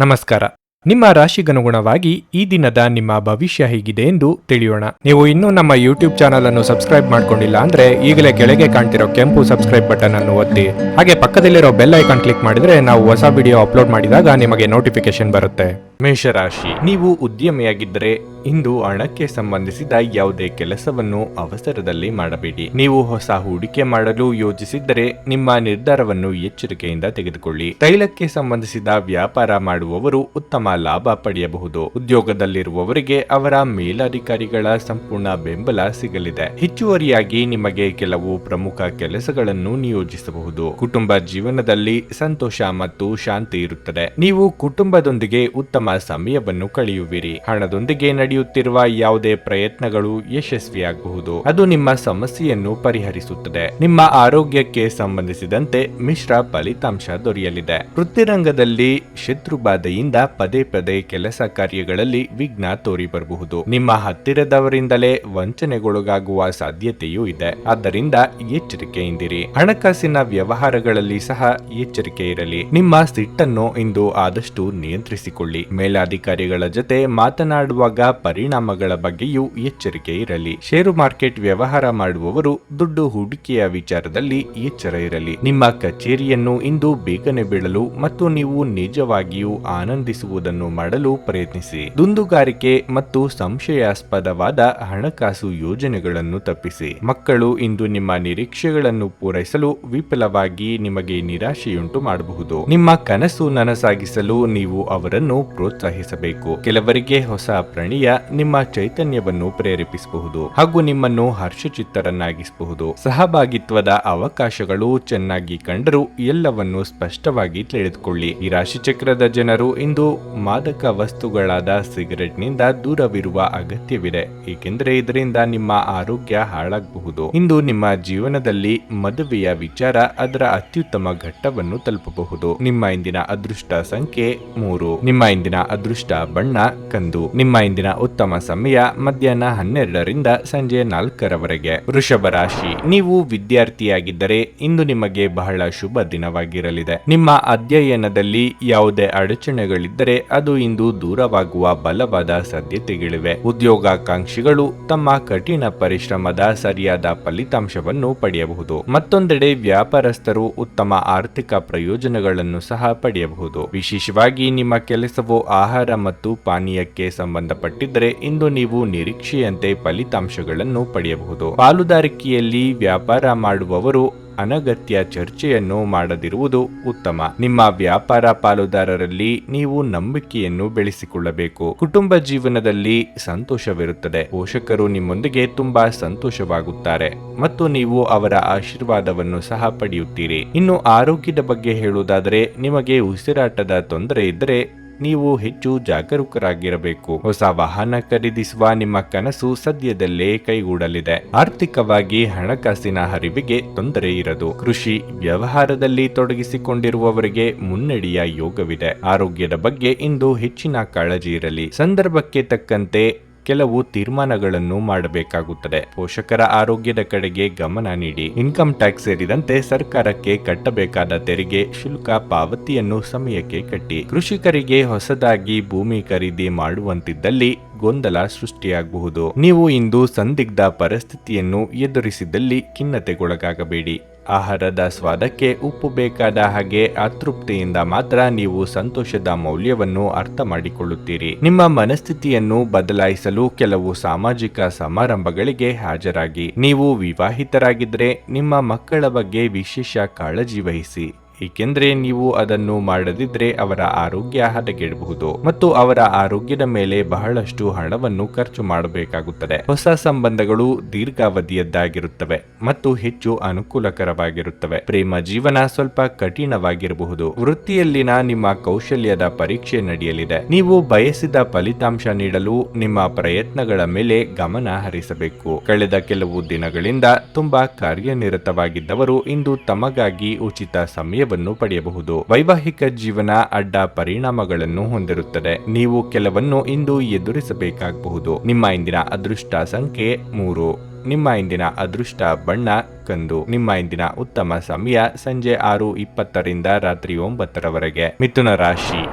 ನಮಸ್ಕಾರ. ನಿಮ್ಮ ರಾಶಿಗನುಗುಣವಾಗಿ ಈ ದಿನದ ನಿಮ್ಮ ಭವಿಷ್ಯ ಹೇಗಿದೆ ಎಂದು ತಿಳಿಯೋಣ. ನೀವು ಇನ್ನೂ ನಮ್ಮ ಯೂಟ್ಯೂಬ್ ಚಾನಲ್ ಅನ್ನು ಸಬ್ಸ್ಕ್ರೈಬ್ ಮಾಡ್ಕೊಂಡಿಲ್ಲ ಅಂದ್ರೆ ಈಗಲೇ ಕೆಳಗೆ ಕಾಣ್ತಿರೋ ಕೆಂಪು ಸಬ್ಸ್ಕ್ರೈಬ್ ಬಟನ್ ಅನ್ನು ಒತ್ತಿ, ಹಾಗೆ ಪಕ್ಕದಲ್ಲಿರೋ ಬೆಲ್ ಐಕಾನ್ ಕ್ಲಿಕ್ ಮಾಡಿದ್ರೆ ನಾವು ಹೊಸ ವಿಡಿಯೋ ಅಪ್ಲೋಡ್ ಮಾಡಿದಾಗ ನಿಮಗೆ ನೋಟಿಫಿಕೇಶನ್ ಬರುತ್ತೆ. ಮೇಷರಾಶಿ, ನೀವು ಉದ್ಯಮಿಯಾಗಿದ್ದರೆ ಇಂದು ಹಣಕ್ಕೆ ಸಂಬಂಧಿಸಿದ ಯಾವುದೇ ಕೆಲಸವನ್ನು ಅವಸರದಲ್ಲಿ ಮಾಡಬೇಡಿ. ನೀವು ಹೊಸ ಹೂಡಿಕೆ ಮಾಡಲು ಯೋಜಿಸಿದ್ದರೆ ನಿಮ್ಮ ನಿರ್ಧಾರವನ್ನು ಎಚ್ಚರಿಕೆಯಿಂದ ತೆಗೆದುಕೊಳ್ಳಿ. ತೈಲಕ್ಕೆ ಸಂಬಂಧಿಸಿದ ವ್ಯಾಪಾರ ಮಾಡುವವರು ಉತ್ತಮ ಲಾಭ ಪಡೆಯಬಹುದು. ಉದ್ಯೋಗದಲ್ಲಿರುವವರಿಗೆ ಅವರ ಮೇಲಧಿಕಾರಿಗಳ ಸಂಪೂರ್ಣ ಬೆಂಬಲ ಸಿಗಲಿದೆ. ಹೆಚ್ಚುವರಿಯಾಗಿ ನಿಮಗೆ ಕೆಲವು ಪ್ರಮುಖ ಕೆಲಸಗಳನ್ನು ನಿಯೋಜಿಸಬಹುದು. ಕುಟುಂಬ ಜೀವನದಲ್ಲಿ ಸಂತೋಷ ಮತ್ತು ಶಾಂತಿ ಇರುತ್ತದೆ. ನೀವು ಕುಟುಂಬದೊಂದಿಗೆ ಉತ್ತಮ ಸಮಯವನ್ನು ಕಳೆಯುವಿರಿ. ಹಣದೊಂದಿಗೆ ನಡೆಯುತ್ತಿರುವ ಯಾವುದೇ ಪ್ರಯತ್ನಗಳು ಯಶಸ್ವಿಯಾಗಬಹುದು. ಅದು ನಿಮ್ಮ ಸಮಸ್ಯೆಯನ್ನು ಪರಿಹರಿಸುತ್ತದೆ. ನಿಮ್ಮ ಆರೋಗ್ಯಕ್ಕೆ ಸಂಬಂಧಿಸಿದಂತೆ ಮಿಶ್ರ ಫಲಿತಾಂಶ ದೊರೆಯಲಿದೆ. ವೃತ್ತಿರಂಗದಲ್ಲಿ ಶತ್ರುಬಾಧೆಯಿಂದ ಪದೇ ಪದೇ ಕೆಲಸ ಕಾರ್ಯಗಳಲ್ಲಿ ವಿಘ್ನ ತೋರಿ ಬರಬಹುದು. ನಿಮ್ಮ ಹತ್ತಿರದವರಿಂದಲೇ ವಂಚನೆಗೊಳಗಾಗುವ ಸಾಧ್ಯತೆಯೂ ಇದೆ. ಆದ್ದರಿಂದ ಎಚ್ಚರಿಕೆಯಿಂದಿರಿ. ಹಣಕಾಸಿನ ವ್ಯವಹಾರಗಳಲ್ಲಿ ಸಹ ಎಚ್ಚರಿಕೆ ಇರಲಿ. ನಿಮ್ಮ ಸಿಟ್ಟನ್ನು ಇಂದು ಆದಷ್ಟು ನಿಯಂತ್ರಿಸಿಕೊಳ್ಳಿ. ಮೇಲಾಧಿಕಾರಿಗಳ ಜೊತೆ ಮಾತನಾಡುವಾಗ ಪರಿಣಾಮಗಳ ಬಗ್ಗೆಯೂ ಎಚ್ಚರಿಕೆ ಇರಲಿ. ಷೇರು ಮಾರ್ಕೆಟ್ ವ್ಯವಹಾರ ಮಾಡುವವರು ದುಡ್ಡು ಹೂಡಿಕೆಯ ವಿಚಾರದಲ್ಲಿ ಎಚ್ಚರ ಇರಲಿ. ನಿಮ್ಮ ಕಚೇರಿಯನ್ನು ಇಂದು ಬೇಗನೆ ಬೀಳಲು ಮತ್ತು ನೀವು ನಿಜವಾಗಿಯೂ ಆನಂದಿಸುವುದನ್ನು ಮಾಡಲು ಪ್ರಯತ್ನಿಸಿ. ದುಂದುಗಾರಿಕೆ ಮತ್ತು ಸಂಶಯಾಸ್ಪದವಾದ ಹಣಕಾಸು ಯೋಜನೆಗಳನ್ನು ತಪ್ಪಿಸಿ. ಮಕ್ಕಳು ಇಂದು ನಿಮ್ಮ ನಿರೀಕ್ಷೆಗಳನ್ನು ಪೂರೈಸಲು ವಿಫಲವಾಗಿ ನಿಮಗೆ ನಿರಾಶೆಯುಂಟು ಮಾಡಬಹುದು. ನಿಮ್ಮ ಕನಸು ನನಸಾಗಿಸಲು ನೀವು ಅವರನ್ನು ಪ್ರೋತ್ಸಾಹಿಸಬೇಕು. ಕೆಲವರಿಗೆ ಹೊಸ ಪ್ರಣಯ ನಿಮ್ಮ ಚೈತನ್ಯವನ್ನು ಪ್ರೇರೇಪಿಸಬಹುದು ಹಾಗೂ ನಿಮ್ಮನ್ನು ಹರ್ಷಚಿತ್ತರನ್ನಾಗಿಸಬಹುದು. ಸಹಭಾಗಿತ್ವದ ಅವಕಾಶಗಳು ಚೆನ್ನಾಗಿ ಕಂಡರೂ ಎಲ್ಲವನ್ನು ಸ್ಪಷ್ಟವಾಗಿ ತಿಳಿದುಕೊಳ್ಳಿ. ಈ ರಾಶಿಚಕ್ರದ ಜನರು ಇಂದು ಮಾದಕ ವಸ್ತುಗಳಾದ ಸಿಗರೆಟ್ನಿಂದ ದೂರವಿರುವ ಅಗತ್ಯವಿದೆ, ಏಕೆಂದರೆ ಇದರಿಂದ ನಿಮ್ಮ ಆರೋಗ್ಯ ಹಾಳಾಗಬಹುದು. ಇಂದು ನಿಮ್ಮ ಜೀವನದಲ್ಲಿ ಮದುವೆಯ ವಿಚಾರ ಅದರ ಅತ್ಯುತ್ತಮ ಘಟ್ಟವನ್ನು ತಲುಪಬಹುದು. ನಿಮ್ಮ ಇಂದಿನ ಅದೃಷ್ಟ ಸಂಖ್ಯೆ 3. ನಿಮ್ಮ ಇಂದಿನ ಅದೃಷ್ಟ ಬಣ್ಣ ಕಂದು. ನಿಮ್ಮ ಇಂದಿನ ಉತ್ತಮ ಸಮಯ ಮಧ್ಯಾಹ್ನ 12ರಿಂದ ಸಂಜೆ 4ರವರೆಗೆ. ವೃಷಭ ರಾಶಿ, ನೀವು ವಿದ್ಯಾರ್ಥಿಯಾಗಿದ್ದರೆ ಇಂದು ನಿಮಗೆ ಬಹಳ ಶುಭ ದಿನವಾಗಿರಲಿದೆ. ನಿಮ್ಮ ಅಧ್ಯಯನದಲ್ಲಿ ಯಾವುದೇ ಅಡಚಣೆಗಳಿದ್ದರೆ ಅದು ಇಂದು ದೂರವಾಗುವ ಬಲವಾದ ಸಾಧ್ಯತೆಗಳಿವೆ. ಉದ್ಯೋಗಾಕಾಂಕ್ಷಿಗಳು ತಮ್ಮ ಕಠಿಣ ಪರಿಶ್ರಮದ ಸರಿಯಾದ ಫಲಿತಾಂಶವನ್ನು ಪಡೆಯಬಹುದು. ಮತ್ತೊಂದೆಡೆ ವ್ಯಾಪಾರಸ್ಥರು ಉತ್ತಮ ಆರ್ಥಿಕ ಪ್ರಯೋಜನಗಳನ್ನು ಸಹ ಪಡೆಯಬಹುದು. ವಿಶೇಷವಾಗಿ ನಿಮ್ಮ ಕೆಲಸವು ಆಹಾರ ಮತ್ತು ಪಾನೀಯಕ್ಕೆ ಸಂಬಂಧಪಟ್ಟಿದ್ದರೆ ಇಂದು ನೀವು ನಿರೀಕ್ಷೆಯಂತೆ ಫಲಿತಾಂಶಗಳನ್ನು ಪಡೆಯಬಹುದು. ಪಾಲುದಾರಿಕೆಯಲ್ಲಿ ವ್ಯಾಪಾರ ಮಾಡುವವರು ಅನಗತ್ಯ ಚರ್ಚೆಯನ್ನು ಮಾಡದಿರುವುದು ಉತ್ತಮ. ನಿಮ್ಮ ವ್ಯಾಪಾರ ಪಾಲುದಾರರಲ್ಲಿ ನೀವು ನಂಬಿಕೆಯನ್ನು ಬೆಳೆಸಿಕೊಳ್ಳಬೇಕು. ಕುಟುಂಬ ಜೀವನದಲ್ಲಿ ಸಂತೋಷವಿರುತ್ತದೆ. ಪೋಷಕರು ನಿಮ್ಮೊಂದಿಗೆ ತುಂಬಾ ಸಂತೋಷವಾಗುತ್ತಾರೆ ಮತ್ತು ನೀವು ಅವರ ಆಶೀರ್ವಾದವನ್ನು ಸಹ ಪಡೆಯುತ್ತೀರಿ. ಇನ್ನು ಆರೋಗ್ಯದ ಬಗ್ಗೆ ಹೇಳುವುದಾದರೆ, ನಿಮಗೆ ಉಸಿರಾಟದ ತೊಂದರೆ ಇದ್ದರೆ ನೀವು ಹೆಚ್ಚು ಜಾಗರೂಕರಾಗಿರಬೇಕು. ಹೊಸ ವಾಹನ ಖರೀದಿಸುವ ನಿಮ್ಮ ಕನಸು ಸದ್ಯದಲ್ಲೇ ಕೈಗೂಡಲಿದೆ. ಆರ್ಥಿಕವಾಗಿ ಹಣಕಾಸಿನ ಹರಿವಿಗೆ ತೊಂದರೆ ಇರದು. ಕೃಷಿ ವ್ಯವಹಾರದಲ್ಲಿ ತೊಡಗಿಸಿಕೊಂಡಿರುವವರಿಗೆ ಮುನ್ನಡೆಯ ಯೋಗವಿದೆ. ಆರೋಗ್ಯದ ಬಗ್ಗೆ ಇಂದು ಹೆಚ್ಚಿನ ಕಾಳಜಿ ಇರಲಿ. ಸಂದರ್ಭಕ್ಕೆ ತಕ್ಕಂತೆ ಕೆಲವು ತೀರ್ಮಾನಗಳನ್ನು ಮಾಡಬೇಕಾಗುತ್ತದೆ. ಪೋಷಕರ ಆರೋಗ್ಯದ ಕಡೆಗೆ ಗಮನ ನೀಡಿ. ಇನ್ಕಮ್ ಟ್ಯಾಕ್ಸ್ ಸೇರಿದಂತೆ ಸರ್ಕಾರಕ್ಕೆ ಕಟ್ಟಬೇಕಾದ ತೆರಿಗೆ ಶುಲ್ಕ ಪಾವತಿಯನ್ನು ಸಮಯಕ್ಕೆ ಕಟ್ಟಿ. ಕೃಷಿಕರಿಗೆ ಹೊಸದಾಗಿ ಭೂಮಿ ಖರೀದಿ ಮಾಡುವಂತಿದ್ದಲ್ಲಿ ಗೊಂದಲ ಸೃಷ್ಟಿಯಾಗಬಹುದು. ನೀವು ಇಂದು ಸಂದಿಗ್ಧ ಪರಿಸ್ಥಿತಿಯನ್ನು ಎದುರಿಸಿದಲ್ಲಿ ಖಿನ್ನತೆಗೊಳಗಾಗಬೇಡಿ. ಆಹಾರದ ಸ್ವಾದಕ್ಕೆ ಉಪ್ಪು ಬೇಕಾದ ಹಾಗೆ ಅತೃಪ್ತಿಯಿಂದ ಮಾತ್ರ ನೀವು ಸಂತೋಷದ ಮೌಲ್ಯವನ್ನು ಅರ್ಥ ಮಾಡಿಕೊಳ್ಳುತ್ತೀರಿ. ನಿಮ್ಮ ಮನಸ್ಥಿತಿಯನ್ನು ಬದಲಾಯಿಸಲು ಕೆಲವು ಸಾಮಾಜಿಕ ಸಮಾರಂಭಗಳಿಗೆ ಹಾಜರಾಗಿ. ನೀವು ವಿವಾಹಿತರಾಗಿದ್ದರೆ ನಿಮ್ಮ ಮಕ್ಕಳ ಬಗ್ಗೆ ವಿಶೇಷ ಕಾಳಜಿ ವಹಿಸಿ, ಏಕೆಂದರೆ ನೀವು ಅದನ್ನು ಮಾಡದಿದ್ರೆ ಅವರ ಆರೋಗ್ಯ ಹದಗೆಡಬಹುದು ಮತ್ತು ಅವರ ಆರೋಗ್ಯದ ಮೇಲೆ ಬಹಳಷ್ಟು ಹಣವನ್ನು ಖರ್ಚು ಮಾಡಬೇಕಾಗುತ್ತದೆ. ಹೊಸ ಸಂಬಂಧಗಳು ದೀರ್ಘಾವಧಿಯದ್ದಾಗಿರುತ್ತವೆ ಮತ್ತು ಹೆಚ್ಚು ಅನುಕೂಲಕರವಾಗಿರುತ್ತವೆ. ಪ್ರೇಮ ಜೀವನ ಸ್ವಲ್ಪ ಕಠಿಣವಾಗಿರಬಹುದು. ವೃತ್ತಿಯಲ್ಲಿನ ನಿಮ್ಮ ಕೌಶಲ್ಯದ ಪರೀಕ್ಷೆ ನಡೆಯಲಿದೆ. ನೀವು ಬಯಸಿದ ಫಲಿತಾಂಶ ನೀಡಲು ನಿಮ್ಮ ಪ್ರಯತ್ನಗಳ ಮೇಲೆ ಗಮನ ಹರಿಸಬೇಕು. ಕಳೆದ ಕೆಲವು ದಿನಗಳಿಂದ ತುಂಬಾ ಕಾರ್ಯನಿರತವಾಗಿದ್ದವರು ಇಂದು ತಮಗಾಗಿ ಉಚಿತ ಸಮಯ ಪಡೆಯಬಹುದು. ವೈವಾಹಿಕ ಜೀವನ ಅಡ್ಡ ಪರಿಣಾಮಗಳನ್ನು ಹೊಂದಿರುತ್ತದೆ. ನೀವು ಕೆಲವನ್ನು ಇಂದು ಎದುರಿಸಬೇಕಾಗಬಹುದು. ನಿಮ್ಮ ಇಂದಿನ ಅದೃಷ್ಟ ಸಂಖ್ಯೆ 3. ನಿಮ್ಮ ಇಂದಿನ ಅದೃಷ್ಟ ಬಣ್ಣ ಕಂದು. ನಿಮ್ಮ ಇಂದಿನ ಉತ್ತಮ ಸಮಯ ಸಂಜೆ 6:20 ರಾತ್ರಿ 9 ಮಿಥುನ ರಾಶಿ,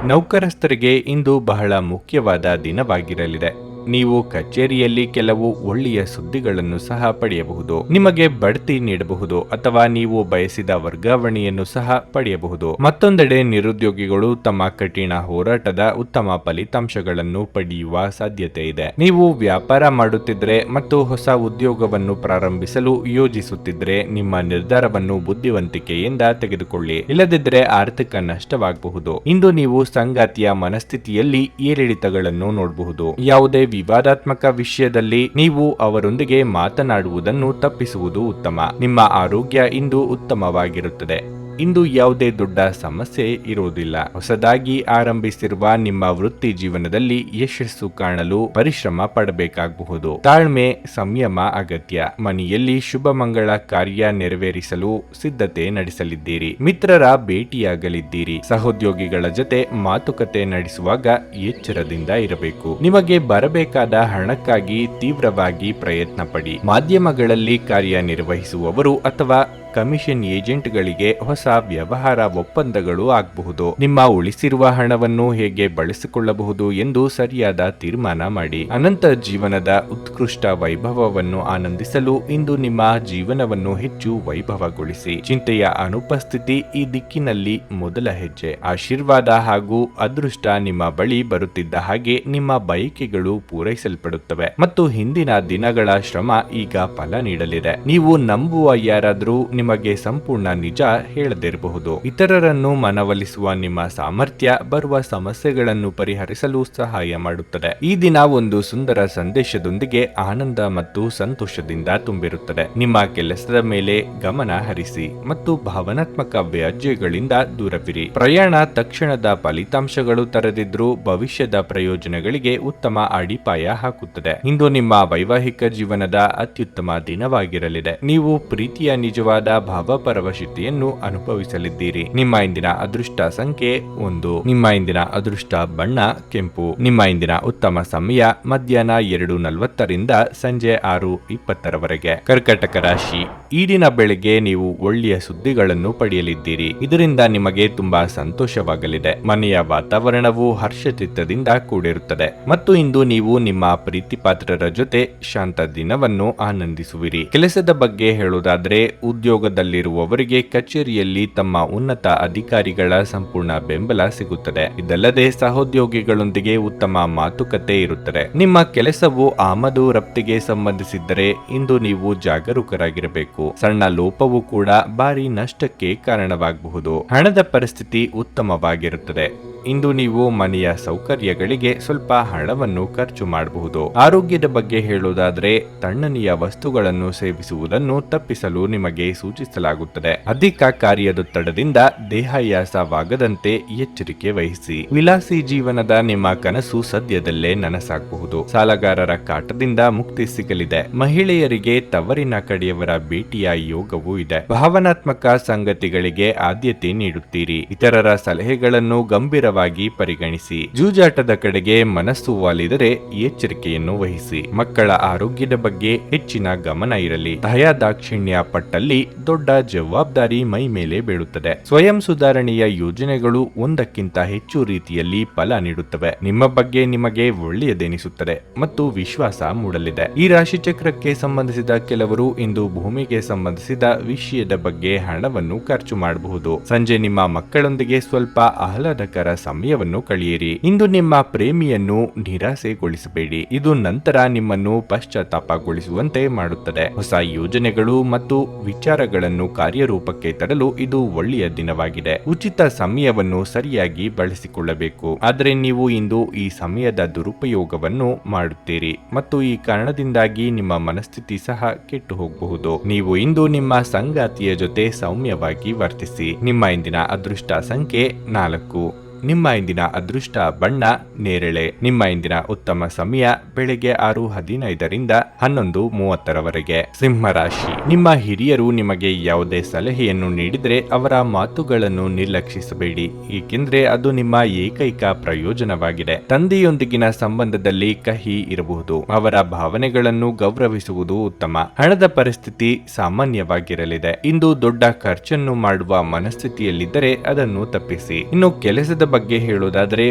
ನೌಕರಸ್ಥರಿಗೆ ಇಂದು ಬಹಳ ಮುಖ್ಯವಾದ ದಿನವಾಗಿರಲಿದೆ. ನೀವು ಕಚೇರಿಯಲ್ಲಿ ಕೆಲವು ಒಳ್ಳೆಯ ಸುದ್ದಿಗಳನ್ನು ಸಹ ಪಡೆಯಬಹುದು. ನಿಮಗೆ ಬಡ್ತಿ ನೀಡಬಹುದು ಅಥವಾ ನೀವು ಬಯಸಿದ ವರ್ಗಾವಣೆಯನ್ನು ಸಹ ಪಡೆಯಬಹುದು. ಮತ್ತೊಂದೆಡೆ ನಿರುದ್ಯೋಗಿಗಳು ತಮ್ಮ ಕಠಿಣ ಹೋರಾಟದ ಉತ್ತಮ ಫಲಿತಾಂಶಗಳನ್ನು ಪಡೆಯುವ ಸಾಧ್ಯತೆ ಇದೆ. ನೀವು ವ್ಯಾಪಾರ ಮಾಡುತ್ತಿದ್ರೆ ಮತ್ತು ಹೊಸ ಉದ್ಯೋಗವನ್ನು ಪ್ರಾರಂಭಿಸಲು ಯೋಜಿಸುತ್ತಿದ್ರೆ ನಿಮ್ಮ ನಿರ್ಧಾರವನ್ನು ಬುದ್ಧಿವಂತಿಕೆಯಿಂದ ತೆಗೆದುಕೊಳ್ಳಿ. ಇಲ್ಲದಿದ್ದರೆ ಆರ್ಥಿಕ ನಷ್ಟವಾಗಬಹುದು. ಇಂದು ನೀವು ಸಂಗಾತಿಯ ಮನಸ್ಥಿತಿಯಲ್ಲಿ ಏರಿಳಿತಗಳನ್ನು ನೋಡಬಹುದು. ಯಾವುದೇ ವಿವಾದಾತ್ಮಕ ವಿಷಯದಲ್ಲಿ ನೀವು ಅವರೊಂದಿಗೆ ಮಾತನಾಡುವುದನ್ನು ತಪ್ಪಿಸುವುದು ಉತ್ತಮ. ನಿಮ್ಮ ಆರೋಗ್ಯ ಇಂದು ಉತ್ತಮವಾಗಿರುತ್ತದೆ. ಇಂದು ಯಾವುದೇ ದೊಡ್ಡ ಸಮಸ್ಯೆ ಇರುವುದಿಲ್ಲ. ಹೊಸದಾಗಿ ಆರಂಭಿಸಿರುವ ನಿಮ್ಮ ವೃತ್ತಿ ಜೀವನದಲ್ಲಿ ಯಶಸ್ಸು ಕಾಣಲು ಪರಿಶ್ರಮ ಪಡಬೇಕಾಗಬಹುದು. ತಾಳ್ಮೆ, ಸಂಯಮ ಅಗತ್ಯ. ಮನೆಯಲ್ಲಿ ಶುಭ ಮಂಗಳ ಕಾರ್ಯ ನೆರವೇರಿಸಲು ಸಿದ್ಧತೆ ನಡೆಸಲಿದ್ದೀರಿ. ಮಿತ್ರರ ಭೇಟಿಯಾಗಲಿದ್ದೀರಿ. ಸಹೋದ್ಯೋಗಿಗಳ ಜೊತೆ ಮಾತುಕತೆ ನಡೆಸುವಾಗ ಎಚ್ಚರದಿಂದ ಇರಬೇಕು. ನಿಮಗೆ ಬರಬೇಕಾದ ಹಣಕ್ಕಾಗಿ ತೀವ್ರವಾಗಿ ಪ್ರಯತ್ನ ಪಡಿ. ಮಾಧ್ಯಮಗಳಲ್ಲಿ ಕಾರ್ಯನಿರ್ವಹಿಸುವವರು ಅಥವಾ ಕಮಿಷನ್ ಏಜೆಂಟ್ಗಳಿಗೆ ಹೊಸ ವ್ಯವಹಾರ ಒಪ್ಪಂದಗಳು ಆಗಬಹುದು. ನಿಮ್ಮ ಉಳಿಸಿರುವ ಹಣವನ್ನು ಹೇಗೆ ಬಳಸಿಕೊಳ್ಳಬಹುದು ಎಂದು ಸರಿಯಾದ ತೀರ್ಮಾನ ಮಾಡಿ. ಅನಂತ ಜೀವನದ ಉತ್ಕೃಷ್ಟ ವೈಭವವನ್ನು ಆನಂದಿಸಲು ಇಂದು ನಿಮ್ಮ ಜೀವನವನ್ನು ಹೆಚ್ಚು ವೈಭವಗೊಳಿಸಿ. ಚಿಂತೆಯ ಅನುಪಸ್ಥಿತಿ ಈ ದಿಕ್ಕಿನಲ್ಲಿ ಮೊದಲ ಹೆಜ್ಜೆ. ಆಶೀರ್ವಾದ ಹಾಗೂ ಅದೃಷ್ಟ ನಿಮ್ಮ ಬಳಿ ಬರುತ್ತಿದ್ದ ಹಾಗೆ ನಿಮ್ಮ ಬಯಕೆಗಳು ಪೂರೈಸಲ್ಪಡುತ್ತವೆ ಮತ್ತು ಹಿಂದಿನ ದಿನಗಳ ಶ್ರಮ ಈಗ ಫಲ ನೀಡಲಿದೆ. ನೀವು ನಂಬುವ ಯಾರಾದರೂ ನಿಮಗೆ ಸಂಪೂರ್ಣ ನಿಜ ಹೇಳದಿರಬಹುದು. ಇತರರನ್ನು ಮನವೊಲಿಸುವ ನಿಮ್ಮ ಸಾಮರ್ಥ್ಯ ಬರುವ ಸಮಸ್ಯೆಗಳನ್ನು ಪರಿಹರಿಸಲು ಸಹಾಯ ಮಾಡುತ್ತದೆ. ಈ ದಿನ ಒಂದು ಸುಂದರ ಸಂದೇಶದೊಂದಿಗೆ ಆನಂದ ಮತ್ತು ಸಂತೋಷದಿಂದ ತುಂಬಿರುತ್ತದೆ. ನಿಮ್ಮ ಕೆಲಸದ ಮೇಲೆ ಗಮನ ಹರಿಸಿ ಮತ್ತು ಭಾವನಾತ್ಮಕ ವ್ಯಾಜ್ಯಗಳಿಂದ ದೂರವಿರಿ. ಪ್ರಯಾಣ ತಕ್ಷಣದ ಫಲಿತಾಂಶಗಳು ತರದಿದ್ರೂ ಭವಿಷ್ಯದ ಪ್ರಯೋಜನಗಳಿಗೆ ಉತ್ತಮ ಅಡಿಪಾಯ ಹಾಕುತ್ತದೆ. ಇಂದು ನಿಮ್ಮ ವೈವಾಹಿಕ ಜೀವನದ ಅತ್ಯುತ್ತಮ ದಿನವಾಗಿರಲಿದೆ. ನೀವು ಪ್ರೀತಿಯ ನಿಜವಾದ ಭಾವಪರವಶತೆಯನ್ನು ಅನುಭವಿಸಲಿದ್ದೀರಿ. ನಿಮ್ಮ ಇಂದಿನ ಅದೃಷ್ಟ ಸಂಖ್ಯೆ 1. ನಿಮ್ಮ ಇಂದಿನ ಅದೃಷ್ಟ ಬಣ್ಣ ಕೆಂಪು. ನಿಮ್ಮ ಇಂದಿನ ಉತ್ತಮ ಸಮಯ ಮಧ್ಯಾಹ್ನ 2:40 ಸಂಜೆ 6:20 ಕರ್ಕಟಕ ರಾಶಿ, ಈ ದಿನ ಬೆಳಗ್ಗೆ ನೀವು ಒಳ್ಳೆಯ ಸುದ್ದಿಗಳನ್ನು ಪಡೆಯಲಿದ್ದೀರಿ. ಇದರಿಂದ ನಿಮಗೆ ತುಂಬಾ ಸಂತೋಷವಾಗಲಿದೆ. ಮನೆಯ ವಾತಾವರಣವು ಹರ್ಷಚಿತ್ತದಿಂದ ಕೂಡಿರುತ್ತದೆ ಮತ್ತು ಇಂದು ನೀವು ನಿಮ್ಮ ಪ್ರೀತಿಪಾತ್ರರ ಜೊತೆ ಶಾಂತ ದಿನವನ್ನು ಆನಂದಿಸುವಿರಿ. ಕೆಲಸದ ಬಗ್ಗೆ ಹೇಳುವುದಾದರೆ ಉದ್ಯೋಗದಲ್ಲಿರುವವರಿಗೆ ಕಚೇರಿಯಲ್ಲಿ ತಮ್ಮ ಉನ್ನತ ಅಧಿಕಾರಿಗಳ ಸಂಪೂರ್ಣ ಬೆಂಬಲ ಸಿಗುತ್ತದೆ. ಇದಲ್ಲದೆ ಸಹೋದ್ಯೋಗಿಗಳೊಂದಿಗೆ ಉತ್ತಮ ಮಾತುಕತೆ ಇರುತ್ತದೆ. ನಿಮ್ಮ ಕೆಲಸವು ಆಮದು ರಫ್ತಿಗೆ ಸಂಬಂಧಿಸಿದ್ದರೆ ಇಂದು ನೀವು ಜಾಗರೂಕರಾಗಿರಬೇಕು. ಸಣ್ಣ ಲೋಪವೂ ಕೂಡ ಭಾರಿ ನಷ್ಟಕ್ಕೆ ಕಾರಣವಾಗಬಹುದು. ಹಣದ ಪರಿಸ್ಥಿತಿ ಉತ್ತಮವಾಗಿರುತ್ತದೆ. ಇಂದು ನೀವು ಮನೆಯ ಸೌಕರ್ಯಗಳಿಗೆ ಸ್ವಲ್ಪ ಹಣವನ್ನು ಖರ್ಚು ಮಾಡಬಹುದು. ಆರೋಗ್ಯದ ಬಗ್ಗೆ ಹೇಳುವುದಾದರೆ ತಣ್ಣನೆಯ ವಸ್ತುಗಳನ್ನು ಸೇವಿಸುವುದನ್ನು ತಪ್ಪಿಸಲು ನಿಮಗೆ ಸೂಚಿಸಲಾಗುತ್ತದೆ. ಅಧಿಕ ಕಾರ್ಯದೊತ್ತಡದಿಂದ ದೇಹಾಯಾಸವಾಗದಂತೆ ಎಚ್ಚರಿಕೆ ವಹಿಸಿ. ವಿಲಾಸಿ ಜೀವನದ ನಿಮ್ಮ ಕನಸು ಸದ್ಯದಲ್ಲೇ ನನಸಾಗಬಹುದು. ಸಾಲಗಾರರ ಕಾಟದಿಂದ ಮುಕ್ತಿ ಸಿಗಲಿದೆ. ಮಹಿಳೆಯರಿಗೆ ತವರಿನ ಕಡೆಯವರ ಭೇಟಿಯ ಯೋಗವೂ ಇದೆ. ಭಾವನಾತ್ಮಕ ಸಂಗತಿಗಳಿಗೆ ಆದ್ಯತೆ ನೀಡುತ್ತೀರಿ. ಇತರರ ಸಲಹೆಗಳನ್ನು ಗಂಭೀರವಾಗಿ ಪರಿಗಣಿಸಿ. ಜೂಜಾಟದ ಕಡೆಗೆ ಮನಸ್ಸು ವಾಲಿದರೆ ಎಚ್ಚರಿಕೆಯನ್ನು ವಹಿಸಿ. ಮಕ್ಕಳ ಆರೋಗ್ಯದ ಬಗ್ಗೆ ಹೆಚ್ಚಿನ ಗಮನ ಇರಲಿ. ದಯಾದಾಕ್ಷಿಣ್ಯ ಪಟ್ಟಲ್ಲಿ ದೊಡ್ಡ ಜವಾಬ್ದಾರಿ ಮೈ ಮೇಲೆ ಬೀಳುತ್ತದೆ. ಸ್ವಯಂ ಸುಧಾರಣೆಯ ಯೋಜನೆಗಳು ಒಂದಕ್ಕಿಂತ ಹೆಚ್ಚು ರೀತಿಯಲ್ಲಿ ಫಲ ನೀಡುತ್ತವೆ. ನಿಮ್ಮ ಬಗ್ಗೆ ನಿಮಗೆ ಒಳ್ಳೆಯದೆನಿಸುತ್ತದೆ ಮತ್ತು ವಿಶ್ವಾಸ ಮೂಡಲಿದೆ. ಈ ರಾಶಿ ಚಕ್ರಕ್ಕೆ ಸಂಬಂಧಿಸಿದ ಕೆಲವರು ಇಂದು ಭೂಮಿಗೆ ಸಂಬಂಧಿಸಿದ ವಿಷಯದ ಬಗ್ಗೆ ಹಣವನ್ನು ಖರ್ಚು ಮಾಡಬಹುದು. ಸಂಜೆ ನಿಮ್ಮ ಮಕ್ಕಳೊಂದಿಗೆ ಸ್ವಲ್ಪ ಆಹ್ಲಾದಕರ ಸಮಯವನ್ನು ಕಳೆಯಿರಿ. ಇಂದು ನಿಮ್ಮ ಪ್ರೇಮಿಯನ್ನು ನಿರಾಸೆಗೊಳಿಸಬೇಡಿ. ಇದು ನಂತರ ನಿಮ್ಮನ್ನು ಪಶ್ಚಾತ್ತಾಪಗೊಳಿಸುವಂತೆ ಮಾಡುತ್ತದೆ. ಹೊಸ ಯೋಜನೆಗಳು ಮತ್ತು ವಿಚಾರಗಳನ್ನು ಕಾರ್ಯರೂಪಕ್ಕೆ ತರಲು ಇದು ಒಳ್ಳೆಯ ದಿನವಾಗಿದೆ. ಉಚಿತ ಸಮಯವನ್ನು ಸರಿಯಾಗಿ ಬಳಸಿಕೊಳ್ಳಬೇಕು. ಆದರೆ ನೀವು ಇಂದು ಈ ಸಮಯದ ದುರುಪಯೋಗವನ್ನು ಮಾಡುತ್ತೀರಿ ಮತ್ತು ಈ ಕಾರಣದಿಂದಾಗಿ ನಿಮ್ಮ ಮನಸ್ಥಿತಿ ಸಹ ಕೆಟ್ಟು ಹೋಗಬಹುದು. ನೀವು ಇಂದು ನಿಮ್ಮ ಸಂಗಾತಿಯ ಜೊತೆ ಸೌಮ್ಯವಾಗಿ ವರ್ತಿಸಿ. ನಿಮ್ಮ ಇಂದಿನ ಅದೃಷ್ಟ ಸಂಖ್ಯೆ 4. ನಿಮ್ಮ ಇಂದಿನ ಅದೃಷ್ಟ ಬಣ್ಣ ನೇರಳೆ. ನಿಮ್ಮ ಇಂದಿನ ಉತ್ತಮ ಸಮಯ ಬೆಳಗ್ಗೆ 6:15ರಿಂದ 11:30ರವರೆಗೆ. ಸಿಂಹ ರಾಶಿ. ನಿಮ್ಮ ಹಿರಿಯರು ನಿಮಗೆ ಯಾವುದೇ ಸಲಹೆಯನ್ನು ನೀಡಿದರೆ ಅವರ ಮಾತುಗಳನ್ನು ನಿರ್ಲಕ್ಷಿಸಬೇಡಿ, ಏಕೆಂದ್ರೆ ಅದು ನಿಮ್ಮ ಏಕೈಕ ಪ್ರಯೋಜನವಾಗಿದೆ. ತಂದೆಯೊಂದಿಗಿನ ಸಂಬಂಧದಲ್ಲಿ ಕಹಿ ಇರಬಹುದು, ಅವರ ಭಾವನೆಗಳನ್ನು ಗೌರವಿಸುವುದು ಉತ್ತಮ. ಹಣದ ಪರಿಸ್ಥಿತಿ ಸಾಮಾನ್ಯವಾಗಿರಲಿದೆ. ಇಂದು ದೊಡ್ಡ ಖರ್ಚನ್ನು ಮಾಡುವ ಮನಸ್ಥಿತಿಯಲ್ಲಿದ್ದರೆ ಅದನ್ನು ತಪ್ಪಿಸಿ. ಇನ್ನು ಕೆಲಸದ ಬಗ್ಗೆ ಹೇಳುವುದಾದರೆ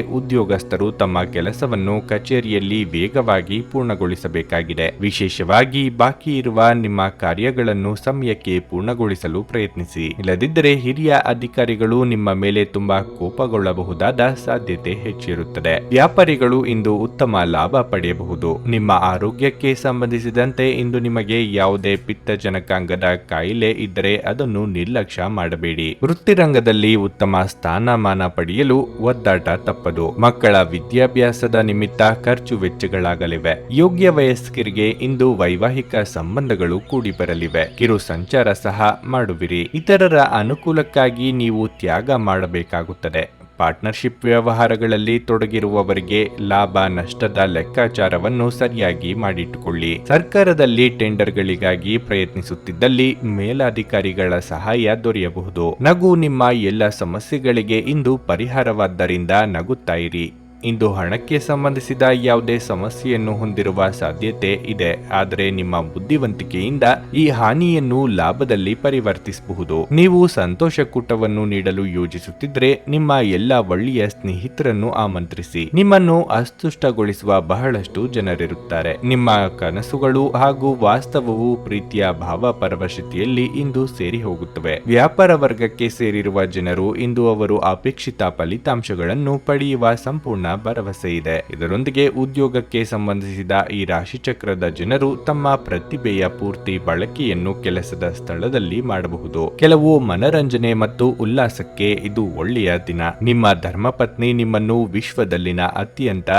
ಉದ್ಯೋಗಸ್ಥರು ತಮ್ಮ ಕೆಲಸವನ್ನು ಕಚೇರಿಯಲ್ಲಿ ವೇಗವಾಗಿ ಪೂರ್ಣಗೊಳಿಸಬೇಕಾಗಿದೆ. ವಿಶೇಷವಾಗಿ ಬಾಕಿ ಇರುವ ನಿಮ್ಮ ಕಾರ್ಯಗಳನ್ನು ಸಮಯಕ್ಕೆ ಪೂರ್ಣಗೊಳಿಸಲು ಪ್ರಯತ್ನಿಸಿ. ಇಲ್ಲದಿದ್ದರೆ ಹಿರಿಯ ಅಧಿಕಾರಿಗಳು ನಿಮ್ಮ ಮೇಲೆ ತುಂಬಾ ಕೋಪಗೊಳ್ಳಬಹುದಾದ ಸಾಧ್ಯತೆ ಹೆಚ್ಚಿರುತ್ತದೆ. ವ್ಯಾಪಾರಿಗಳು ಇಂದು ಉತ್ತಮ ಲಾಭ ಪಡೆಯಬಹುದು. ನಿಮ್ಮ ಆರೋಗ್ಯಕ್ಕೆ ಸಂಬಂಧಿಸಿದಂತೆ ಇಂದು ನಿಮಗೆ ಯಾವುದೇ ಪಿತ್ತಜನಕಾಂಗದ ಕಾಯಿಲೆ ಇದ್ದರೆ ಅದನ್ನು ನಿರ್ಲಕ್ಷ್ಯ ಮಾಡಬೇಡಿ. ವೃತ್ತಿರಂಗದಲ್ಲಿ ಉತ್ತಮ ಸ್ಥಾನಮಾನ ಪಡೆಯಲು ಒದ್ದಾಟ ತಪ್ಪದು. ಮಕ್ಕಳ ವಿದ್ಯಾಭ್ಯಾಸದ ನಿಮಿತ್ತ ಖರ್ಚು ವೆಚ್ಚಗಳಾಗಲಿವೆ. ಯೋಗ್ಯ ವಯಸ್ಕರಿಗೆ ಇಂದು ವೈವಾಹಿಕ ಸಂಬಂಧಗಳು ಕೂಡಿ ಬರಲಿವೆ. ಕಿರು ಸಂಚಾರ ಸಹ ಮಾಡುವಿರಿ. ಇತರರ ಅನುಕೂಲಕ್ಕಾಗಿ ನೀವು ತ್ಯಾಗ ಮಾಡಬೇಕಾಗುತ್ತದೆ. ಪಾರ್ಟ್ನರ್ಶಿಪ್ ವ್ಯವಹಾರಗಳಲ್ಲಿ ತೊಡಗಿರುವವರಿಗೆ ಲಾಭ ನಷ್ಟದ ಲೆಕ್ಕಾಚಾರವನ್ನು ಸರಿಯಾಗಿ ಮಾಡಿಟ್ಟುಕೊಳ್ಳಿ. ಸರ್ಕಾರದಲ್ಲಿ ಟೆಂಡರ್ಗಳಿಗಾಗಿ ಪ್ರಯತ್ನಿಸುತ್ತಿದ್ದಲ್ಲಿ ಮೇಲಾಧಿಕಾರಿಗಳ ಸಹಾಯ ದೊರೆಯಬಹುದು. ನಗು ನಿಮ್ಮ ಎಲ್ಲ ಸಮಸ್ಯೆಗಳಿಗೆ ಇಂದು ಪರಿಹಾರವಾದ್ದರಿಂದ ನಗುತ್ತಾ ಇರಿ. ಇಂದು ಹಣಕ್ಕೆ ಸಂಬಂಧಿಸಿದ ಯಾವುದೇ ಸಮಸ್ಯೆಯನ್ನು ಹೊಂದಿರುವ ಸಾಧ್ಯತೆ ಇದೆ, ಆದರೆ ನಿಮ್ಮ ಬುದ್ಧಿವಂತಿಕೆಯಿಂದ ಈ ಹಾನಿಯನ್ನು ಲಾಭದಲ್ಲಿ ಪರಿವರ್ತಿಸಬಹುದು. ನೀವು ಸಂತೋಷ ಕೂಟವನ್ನು ನೀಡಲು ಯೋಜಿಸುತ್ತಿದ್ರೆ ನಿಮ್ಮ ಎಲ್ಲ ಒಳ್ಳೆಯ ಸ್ನೇಹಿತರನ್ನು ಆಮಂತ್ರಿಸಿ. ನಿಮ್ಮನ್ನು ಅಸ್ತುಷ್ಟಗೊಳಿಸುವ ಬಹಳಷ್ಟು ಜನರಿರುತ್ತಾರೆ. ನಿಮ್ಮ ಕನಸುಗಳು ಹಾಗೂ ವಾಸ್ತವವು ಪ್ರೀತಿಯ ಭಾವಪರವಶತೆಯಲ್ಲಿ ಇಂದು ಸೇರಿ ಹೋಗುತ್ತವೆ. ವ್ಯಾಪಾರ ವರ್ಗಕ್ಕೆ ಸೇರಿರುವ ಜನರು ಇಂದು ಅವರು ಅಪೇಕ್ಷಿತ ಫಲಿತಾಂಶಗಳನ್ನು ಪಡೆಯುವ ಸಂಪೂರ್ಣ ಭರವಸೆ ಇದೆ. ಇದರೊಂದಿಗೆ ಉದ್ಯೋಗಕ್ಕೆ ಸಂಬಂಧಿಸಿದ ಈ ರಾಶಿಚಕ್ರದ ಜನರು ತಮ್ಮ ಪ್ರತಿಭೆಯ ಪೂರ್ತಿ ಬಳಕೆಯನ್ನು ಕೆಲಸದ ಸ್ಥಳದಲ್ಲಿ ಮಾಡಬಹುದು. ಕೆಲವು ಮನರಂಜನೆ ಮತ್ತು ಉಲ್ಲಾಸಕ್ಕೆ ಇದು ಒಳ್ಳೆಯ ದಿನ. ನಿಮ್ಮ ಧರ್ಮಪತ್ನಿ ನಿಮ್ಮನ್ನು ವಿಶ್ವದಲ್ಲಿನ ಅತ್ಯಂತ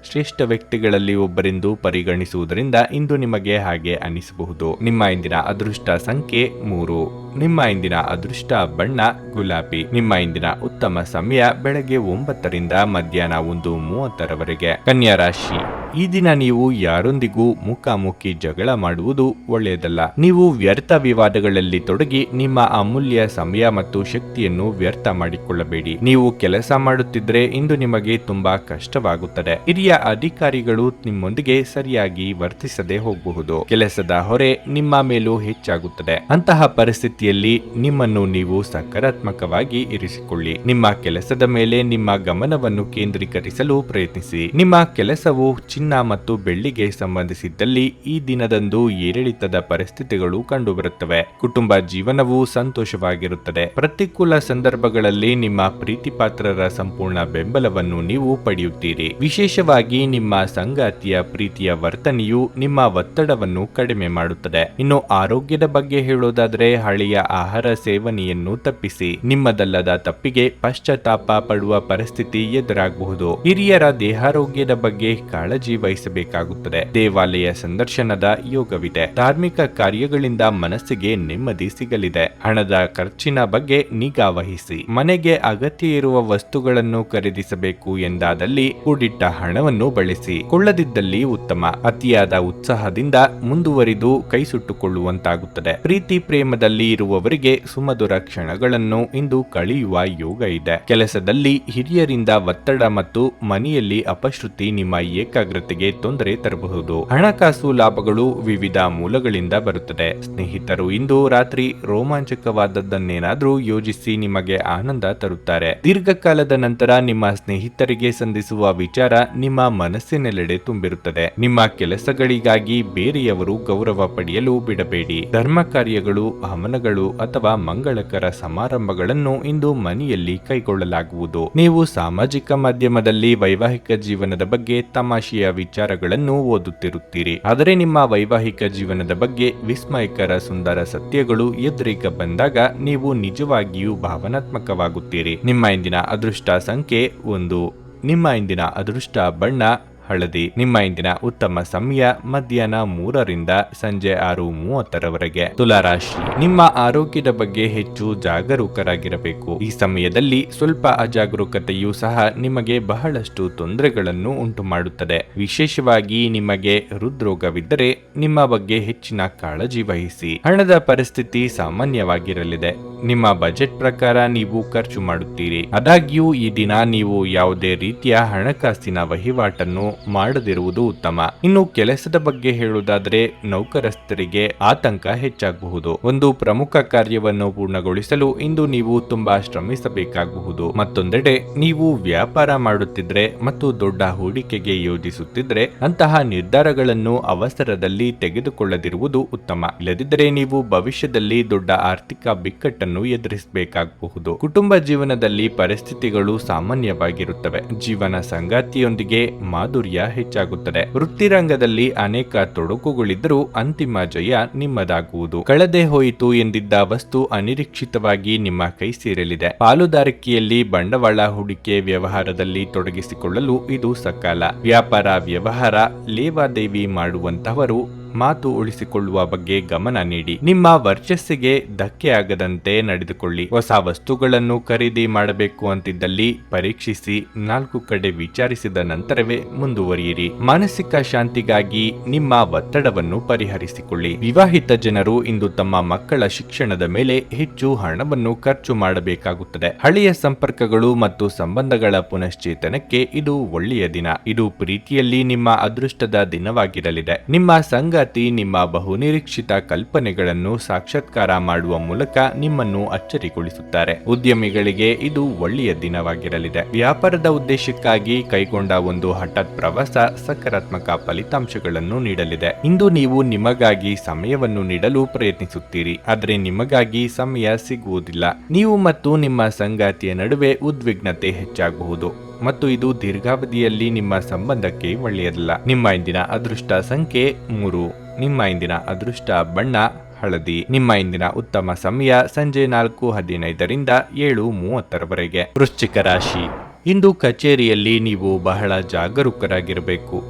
ಶ್ರೇಷ್ಠ ವ್ಯಕ್ತಿಗಳಲ್ಲಿ ಒಬ್ಬರೆಂದು ಪರಿಗಣಿಸುವುದರಿಂದ ಇಂದು ನಿಮಗೆ ಹಾಗೆ ಅನಿಸಬಹುದು. ನಿಮ್ಮ ಇಂದಿನ ಅದೃಷ್ಟ ಸಂಖ್ಯೆ 3. ನಿಮ್ಮ ಇಂದಿನ ಅದೃಷ್ಟ ಬಣ್ಣ ಗುಲಾಬಿ. ನಿಮ್ಮ ಇಂದಿನ ಉತ್ತಮ ಸಮಯ ಬೆಳಗ್ಗೆ 9ರಿಂದ ಮಧ್ಯಾಹ್ನ 1:30ರವರೆಗೆ. ಕನ್ಯಾ ರಾಶಿ. ಈ ದಿನ ನೀವು ಯಾರೊಂದಿಗೂ ಮುಖಾಮುಖಿ ಜಗಳ ಮಾಡುವುದು ಒಳ್ಳೆಯದಲ್ಲ. ನೀವು ವ್ಯರ್ಥ ವಿವಾದಗಳಲ್ಲಿ ತೊಡಗಿ ನಿಮ್ಮ ಅಮೂಲ್ಯ ಸಮಯ ಮತ್ತು ಶಕ್ತಿಯನ್ನು ವ್ಯರ್ಥ ಮಾಡಿಕೊಳ್ಳಬೇಡಿ. ನೀವು ಕೆಲಸ ಮಾಡುತ್ತಿದ್ರೆ ಇಂದು ನಿಮಗೆ ತುಂಬಾ ಕಷ್ಟವಾಗುತ್ತದೆ. ಹಿರಿಯ ಅಧಿಕಾರಿಗಳು ನಿಮ್ಮೊಂದಿಗೆ ಸರಿಯಾಗಿ ವರ್ತಿಸದೆ ಹೋಗಬಹುದು. ಕೆಲಸದ ಹೊರೆ ನಿಮ್ಮ ಮೇಲೂ ಹೆಚ್ಚಾಗುತ್ತದೆ. ಅಂತಹ ಪರಿಸ್ಥಿತಿಯಲ್ಲಿ ನಿಮ್ಮನ್ನು ನೀವು ಸಕಾರಾತ್ಮಕವಾಗಿ ಇರಿಸಿಕೊಳ್ಳಿ. ನಿಮ್ಮ ಕೆಲಸದ ಮೇಲೆ ನಿಮ್ಮ ಗಮನವನ್ನು ಕೇಂದ್ರೀಕರಿಸಲು ಪ್ರಯತ್ನಿಸಿ. ನಿಮ್ಮ ಕೆಲಸವು ಚಿನ್ನ ಮತ್ತು ಬೆಳ್ಳಿಗೆ ಸಂಬಂಧಿಸಿದ್ದಲ್ಲಿ ಈ ದಿನದಂದು ಏರಿಳಿತದ ಪರಿಸ್ಥಿತಿಗಳು ಕಂಡುಬರುತ್ತವೆ. ಕುಟುಂಬ ಜೀವನವು ಸಂತೋಷವಾಗಿರುತ್ತದೆ. ಪ್ರತಿಕೂಲ ಸಂದರ್ಭಗಳಲ್ಲಿ ನಿಮ್ಮ ಪ್ರೀತಿಪಾತ್ರರ ಸಂಪೂರ್ಣ ಬೆಂಬಲವನ್ನು ನೀವು ಪಡೆಯುತ್ತೀರಿ. ವಿಶೇಷವಾಗಿ ನಿಮ್ಮ ಸಂಗಾತಿಯ ಪ್ರೀತಿಯ ವರ್ತನೆಯು ನಿಮ್ಮ ಒತ್ತಡವನ್ನು ಕಡಿಮೆ ಮಾಡುತ್ತದೆ. ಇನ್ನು ಆರೋಗ್ಯದ ಬಗ್ಗೆ ಹೇಳೋದಾದರೆ ಹಳೆಯ ಆಹಾರ ಸೇವನೆಯನ್ನು ತಪ್ಪಿಸಿ. ನಿಮ್ಮದಲ್ಲದ ತಪ್ಪಿಗೆ ಪಶ್ಚಾತ್ತಾಪ ಪಡುವ ಪರಿಸ್ಥಿತಿ ಎದುರಾಗಬಹುದು. ಹಿರಿಯರ ದೇಹಾರೋಗ್ಯದ ಬಗ್ಗೆ ಕಾಳಜಿ ವಹಿಸಬೇಕಾಗುತ್ತದೆ. ದೇವಾಲಯ ಸಂದರ್ಶನದ ಯೋಗವಿದೆ. ಧಾರ್ಮಿಕ ಕಾರ್ಯಗಳಿಂದ ಮನಸ್ಸಿಗೆ ನೆಮ್ಮದಿ ಸಿಗಲಿದೆ. ಹಣದ ಖರ್ಚಿನ ಬಗ್ಗೆ ನಿಗಾ ವಹಿಸಿ. ಮನೆಗೆ ಅಗತ್ಯ ಇರುವ ವಸ್ತುಗಳನ್ನು ಖರೀದಿಸಬೇಕು ಎಂದಾದಲ್ಲಿ ಕೂಡಿಟ್ಟ ಹಣವನ್ನು ಬಳಸಿ. ಕೊಳ್ಳದಿದ್ದಲ್ಲಿ ಉತ್ತಮ. ಅತಿಯಾದ ಉತ್ಸಾಹದಿಂದ ಮುಂದುವರಿದು ಕೈ ಸುಟ್ಟುಕೊಳ್ಳುವಂತಾಗುತ್ತದೆ. ಪ್ರೀತಿ ಪ್ರೇಮದಲ್ಲಿ ಇರುವವರಿಗೆ ಸುಮಧುರ ಕ್ಷಣಗಳನ್ನು ಇಂದು ಕಳೆಯುವ ಯೋಗ ಇದೆ. ಕೆಲಸದಲ್ಲಿ ಹಿರಿಯರಿಂದ ಒತ್ತಡ ಮತ್ತು ಮನೆಯಲ್ಲಿ ಅಪಶ್ರುತಿ ನಿಮ್ಮ ಏಕಾಗ್ರತೆಗೆ ತೊಂದರೆ ತರಬಹುದು. ಹಣಕಾಸು ಲಾಭಗಳು ವಿವಿಧ ಮೂಲಗಳಿಂದ ಬರುತ್ತದೆ. ಸ್ನೇಹಿತರು ಇಂದು ರಾತ್ರಿ ರೋಮಾಂಚಕವಾದದ್ದನ್ನೇನಾದ್ರೂ ಯೋಜಿಸಿ ನಿಮಗೆ ಆನಂದ ತರುತ್ತಾರೆ. ದೀರ್ಘಕಾಲದ ನಂತರ ನಿಮ್ಮ ಸ್ನೇಹಿತರಿಗೆ ಸಂಧಿಸುವ ವಿಚಾರ ನಿಮ್ಮ ಮನಸ್ಸಿನೆಲ್ಲೆಡೆ ತುಂಬಿರುತ್ತದೆ. ನಿಮ್ಮ ಕೆಲಸಗಳಿಗಾಗಿ ಬೇರೆಯವರು ಗೌರವ ಪಡೆಯಲು ಬಿಡಬೇಡಿ. ಧರ್ಮ ಕಾರ್ಯಗಳು, ಹವನಗಳು ಅಥವಾ ಮಂಗಳಕರ ಸಮಾರಂಭಗಳನ್ನು ಇಂದು ಮನೆಯಲ್ಲಿ ಕೈಗೊಳ್ಳಲಾಗುವುದು. ನೀವು ಸಾಮಾಜಿಕ ಮಾಧ್ಯಮದಲ್ಲಿ ವೈವಾಹಿಕ ಜೀವನದ ಬಗ್ಗೆ ತಮಾಷೆಯ ವಿಚಾರಗಳನ್ನು ಓದುತ್ತಿರುತ್ತೀರಿ. ಆದರೆ ನಿಮ್ಮ ವೈವಾಹಿಕ ಜೀವನದ ಬಗ್ಗೆ ವಿಸ್ಮಯಕರ ಸುಂದರ ಸತ್ಯಗಳು ಎದುರಿಗೆ ಬಂದಾಗ ನೀವು ನಿಜವಾಗಿಯೂ ಭಾವನಾತ್ಮಕವಾಗುತ್ತೀರಿ. ನಿಮ್ಮ ಇಂದಿನ ಅದೃಷ್ಟ ಸಂಖ್ಯೆ 1. ನಿಮ್ಮ ಇಂದಿನ ಅದೃಷ್ಟ ಬಣ್ಣ ಹಳದಿ. ನಿಮ್ಮ ಇಂದಿನ ಉತ್ತಮ ಸಮಯ ಮಧ್ಯಾಹ್ನ 3ರಿಂದ ಸಂಜೆ 6:30ರವರೆಗೆ. ತುಲಾ ರಾಶಿ, ನಿಮ್ಮ ಆರೋಗ್ಯದ ಬಗ್ಗೆ ಹೆಚ್ಚು ಜಾಗರೂಕರಾಗಿರಬೇಕು. ಈ ಸಮಯದಲ್ಲಿ ಸ್ವಲ್ಪ ಅಜಾಗರೂಕತೆಯೂ ಸಹ ನಿಮಗೆ ಬಹಳಷ್ಟು ತೊಂದರೆಗಳನ್ನು ಉಂಟು ಮಾಡುತ್ತದೆ. ವಿಶೇಷವಾಗಿ ನಿಮಗೆ ಹೃದ್ರೋಗವಿದ್ದರೆ ನಿಮ್ಮ ಬಗ್ಗೆ ಹೆಚ್ಚಿನ ಕಾಳಜಿ ವಹಿಸಿ. ಹಣದ ಪರಿಸ್ಥಿತಿ ಸಾಮಾನ್ಯವಾಗಿರಲಿದೆ. ನಿಮ್ಮ ಬಜೆಟ್ ಪ್ರಕಾರ ನೀವು ಖರ್ಚು ಮಾಡುತ್ತೀರಿ. ಆದಾಗ್ಯೂ ಈ ದಿನ ನೀವು ಯಾವುದೇ ರೀತಿಯ ಹಣಕಾಸಿನ ವಹಿವಾಟನ್ನು ಮಾಡದಿರುವುದು ಉತ್ತಮ. ಇನ್ನು ಕೆಲಸದ ಬಗ್ಗೆ ಹೇಳುವುದಾದರೆ ನೌಕರಸ್ಥರಿಗೆ ಆತಂಕ ಹೆಚ್ಚಾಗಬಹುದು. ಒಂದು ಪ್ರಮುಖ ಕಾರ್ಯವನ್ನು ಪೂರ್ಣಗೊಳಿಸಲು ಇಂದು ನೀವು ತುಂಬಾ ಶ್ರಮಿಸಬೇಕಾಗಬಹುದು. ಮತ್ತೊಂದೆಡೆ ನೀವು ವ್ಯಾಪಾರ ಮಾಡುತ್ತಿದ್ರೆ ಮತ್ತು ದೊಡ್ಡ ಹೂಡಿಕೆಗೆ ಯೋಜಿಸುತ್ತಿದ್ರೆ ಅಂತಹ ನಿರ್ಧಾರಗಳನ್ನು ಅವಸರದಲ್ಲಿ ತೆಗೆದುಕೊಳ್ಳದಿರುವುದು ಉತ್ತಮ. ಇಲ್ಲದಿದ್ದರೆ ನೀವು ಭವಿಷ್ಯದಲ್ಲಿ ದೊಡ್ಡ ಆರ್ಥಿಕ ಬಿಕ್ಕಟ್ಟನ್ನು ಎದುರಿಸಬೇಕಾಗಬಹುದು. ಕುಟುಂಬ ಜೀವನದಲ್ಲಿ ಪರಿಸ್ಥಿತಿಗಳು ಸಾಮಾನ್ಯವಾಗಿರುತ್ತವೆ. ಜೀವನ ಸಂಗಾತಿಯೊಂದಿಗೆ ಮಾಧುರ್ಯ ಹೆಚ್ಚಾಗುತ್ತದೆ. ವೃತ್ತಿರಂಗದಲ್ಲಿ ಅನೇಕ ತೊಡಕುಗಳಿದ್ದರೂ ಅಂತಿಮ ಜಯ ನಿಮ್ಮದಾಗುವುದು. ಕಳೆದೇ ಹೋಯಿತು ಎಂದಿದ್ದ ವಸ್ತು ಅನಿರೀಕ್ಷಿತವಾಗಿ ನಿಮ್ಮ ಕೈ ಸೇರಲಿದೆ. ಪಾಲುದಾರಿಕೆಯಲ್ಲಿ ಬಂಡವಾಳ ಹೂಡಿಕೆ ವ್ಯವಹಾರದಲ್ಲಿ ತೊಡಗಿಸಿಕೊಳ್ಳಲು ಇದು ಸಕಾಲ. ವ್ಯಾಪಾರ ವ್ಯವಹಾರ ಲೇವಾದೇವಿ ಮಾಡುವಂತಹವರು ಮಾತು ಉಳಿಸಿಕೊಳ್ಳುವ ಬಗ್ಗೆ ಗಮನ ನೀಡಿ. ನಿಮ್ಮ ವರ್ಚಸ್ಸಿಗೆ ಧಕ್ಕೆ ಆಗದಂತೆ ನಡೆದುಕೊಳ್ಳಿ. ಹೊಸ ವಸ್ತುಗಳನ್ನು ಖರೀದಿ ಮಾಡಬೇಕು ಅಂತಿದ್ದಲ್ಲಿ ಪರೀಕ್ಷಿಸಿ 4 ಕಡೆ ವಿಚಾರಿಸಿದ ನಂತರವೇ ಮುಂದುವರಿಯಿರಿ. ಮಾನಸಿಕ ಶಾಂತಿಗಾಗಿ ನಿಮ್ಮ ಒತ್ತಡವನ್ನು ಪರಿಹರಿಸಿಕೊಳ್ಳಿ. ವಿವಾಹಿತ ಜನರು ಇಂದು ತಮ್ಮ ಮಕ್ಕಳ ಶಿಕ್ಷಣದ ಮೇಲೆ ಹೆಚ್ಚು ಹಣವನ್ನು ಖರ್ಚು ಮಾಡಬೇಕಾಗುತ್ತದೆ. ಹಳೆಯ ಸಂಪರ್ಕಗಳು ಮತ್ತು ಸಂಬಂಧಗಳ ಪುನಶ್ಚೇತನಕ್ಕೆ ಇದು ಒಳ್ಳೆಯ ದಿನ. ಇದು ಪ್ರೀತಿಯಲ್ಲಿ ನಿಮ್ಮ ಅದೃಷ್ಟದ ದಿನವಾಗಿರಲಿದೆ. ನಿಮ್ಮ ಸಂಗಾತಿ ನಿಮ್ಮ ಬಹುನಿರೀಕ್ಷಿತ ಕಲ್ಪನೆಗಳನ್ನು ಸಾಕ್ಷಾತ್ಕಾರ ಮಾಡುವ ಮೂಲಕ ನಿಮ್ಮನ್ನು ಅಚ್ಚರಿಗೊಳಿಸುತ್ತಾರೆ. ಉದ್ಯಮಿಗಳಿಗೆ ಇದು ಒಳ್ಳೆಯ ದಿನವಾಗಿರಲಿದೆ. ವ್ಯಾಪಾರದ ಉದ್ದೇಶಕ್ಕಾಗಿ ಕೈಗೊಂಡ ಒಂದು ಹಠಾತ್ ಪ್ರವಾಸ ಸಕಾರಾತ್ಮಕ ಫಲಿತಾಂಶಗಳನ್ನು ನೀಡಲಿದೆ. ಇಂದು ನೀವು ನಿಮಗಾಗಿ ಸಮಯವನ್ನು ನೀಡಲು ಪ್ರಯತ್ನಿಸುತ್ತೀರಿ, ಆದರೆ ನಿಮಗಾಗಿ ಸಮಯ ಸಿಗುವುದಿಲ್ಲ. ನೀವು ಮತ್ತು ನಿಮ್ಮ ಸಂಗಾತಿಯ ನಡುವೆ ಉದ್ವಿಗ್ನತೆ ಹೆಚ್ಚಾಗಬಹುದು ಮತ್ತು ಇದು ದೀರ್ಘಾವಧಿಯಲ್ಲಿ ನಿಮ್ಮ ಸಂಬಂಧಕ್ಕೆ ಒಳ್ಳೆಯದಲ್ಲ. ನಿಮ್ಮ ಇಂದಿನ ಅದೃಷ್ಟ ಸಂಖ್ಯೆ 3. ನಿಮ್ಮ ಇಂದಿನ ಅದೃಷ್ಟ ಬಣ್ಣ ಹಳದಿ. ನಿಮ್ಮ ಇಂದಿನ ಉತ್ತಮ ಸಮಯ ಸಂಜೆ 4:15ರಿಂದ 7:30ರವರೆಗೆ. ವೃಶ್ಚಿಕ ರಾಶಿ, ಇಂದು ಕಚೇರಿಯಲ್ಲಿ ನೀವು ಬಹಳ ಜಾಗರೂಕರಾಗಿರಬೇಕು.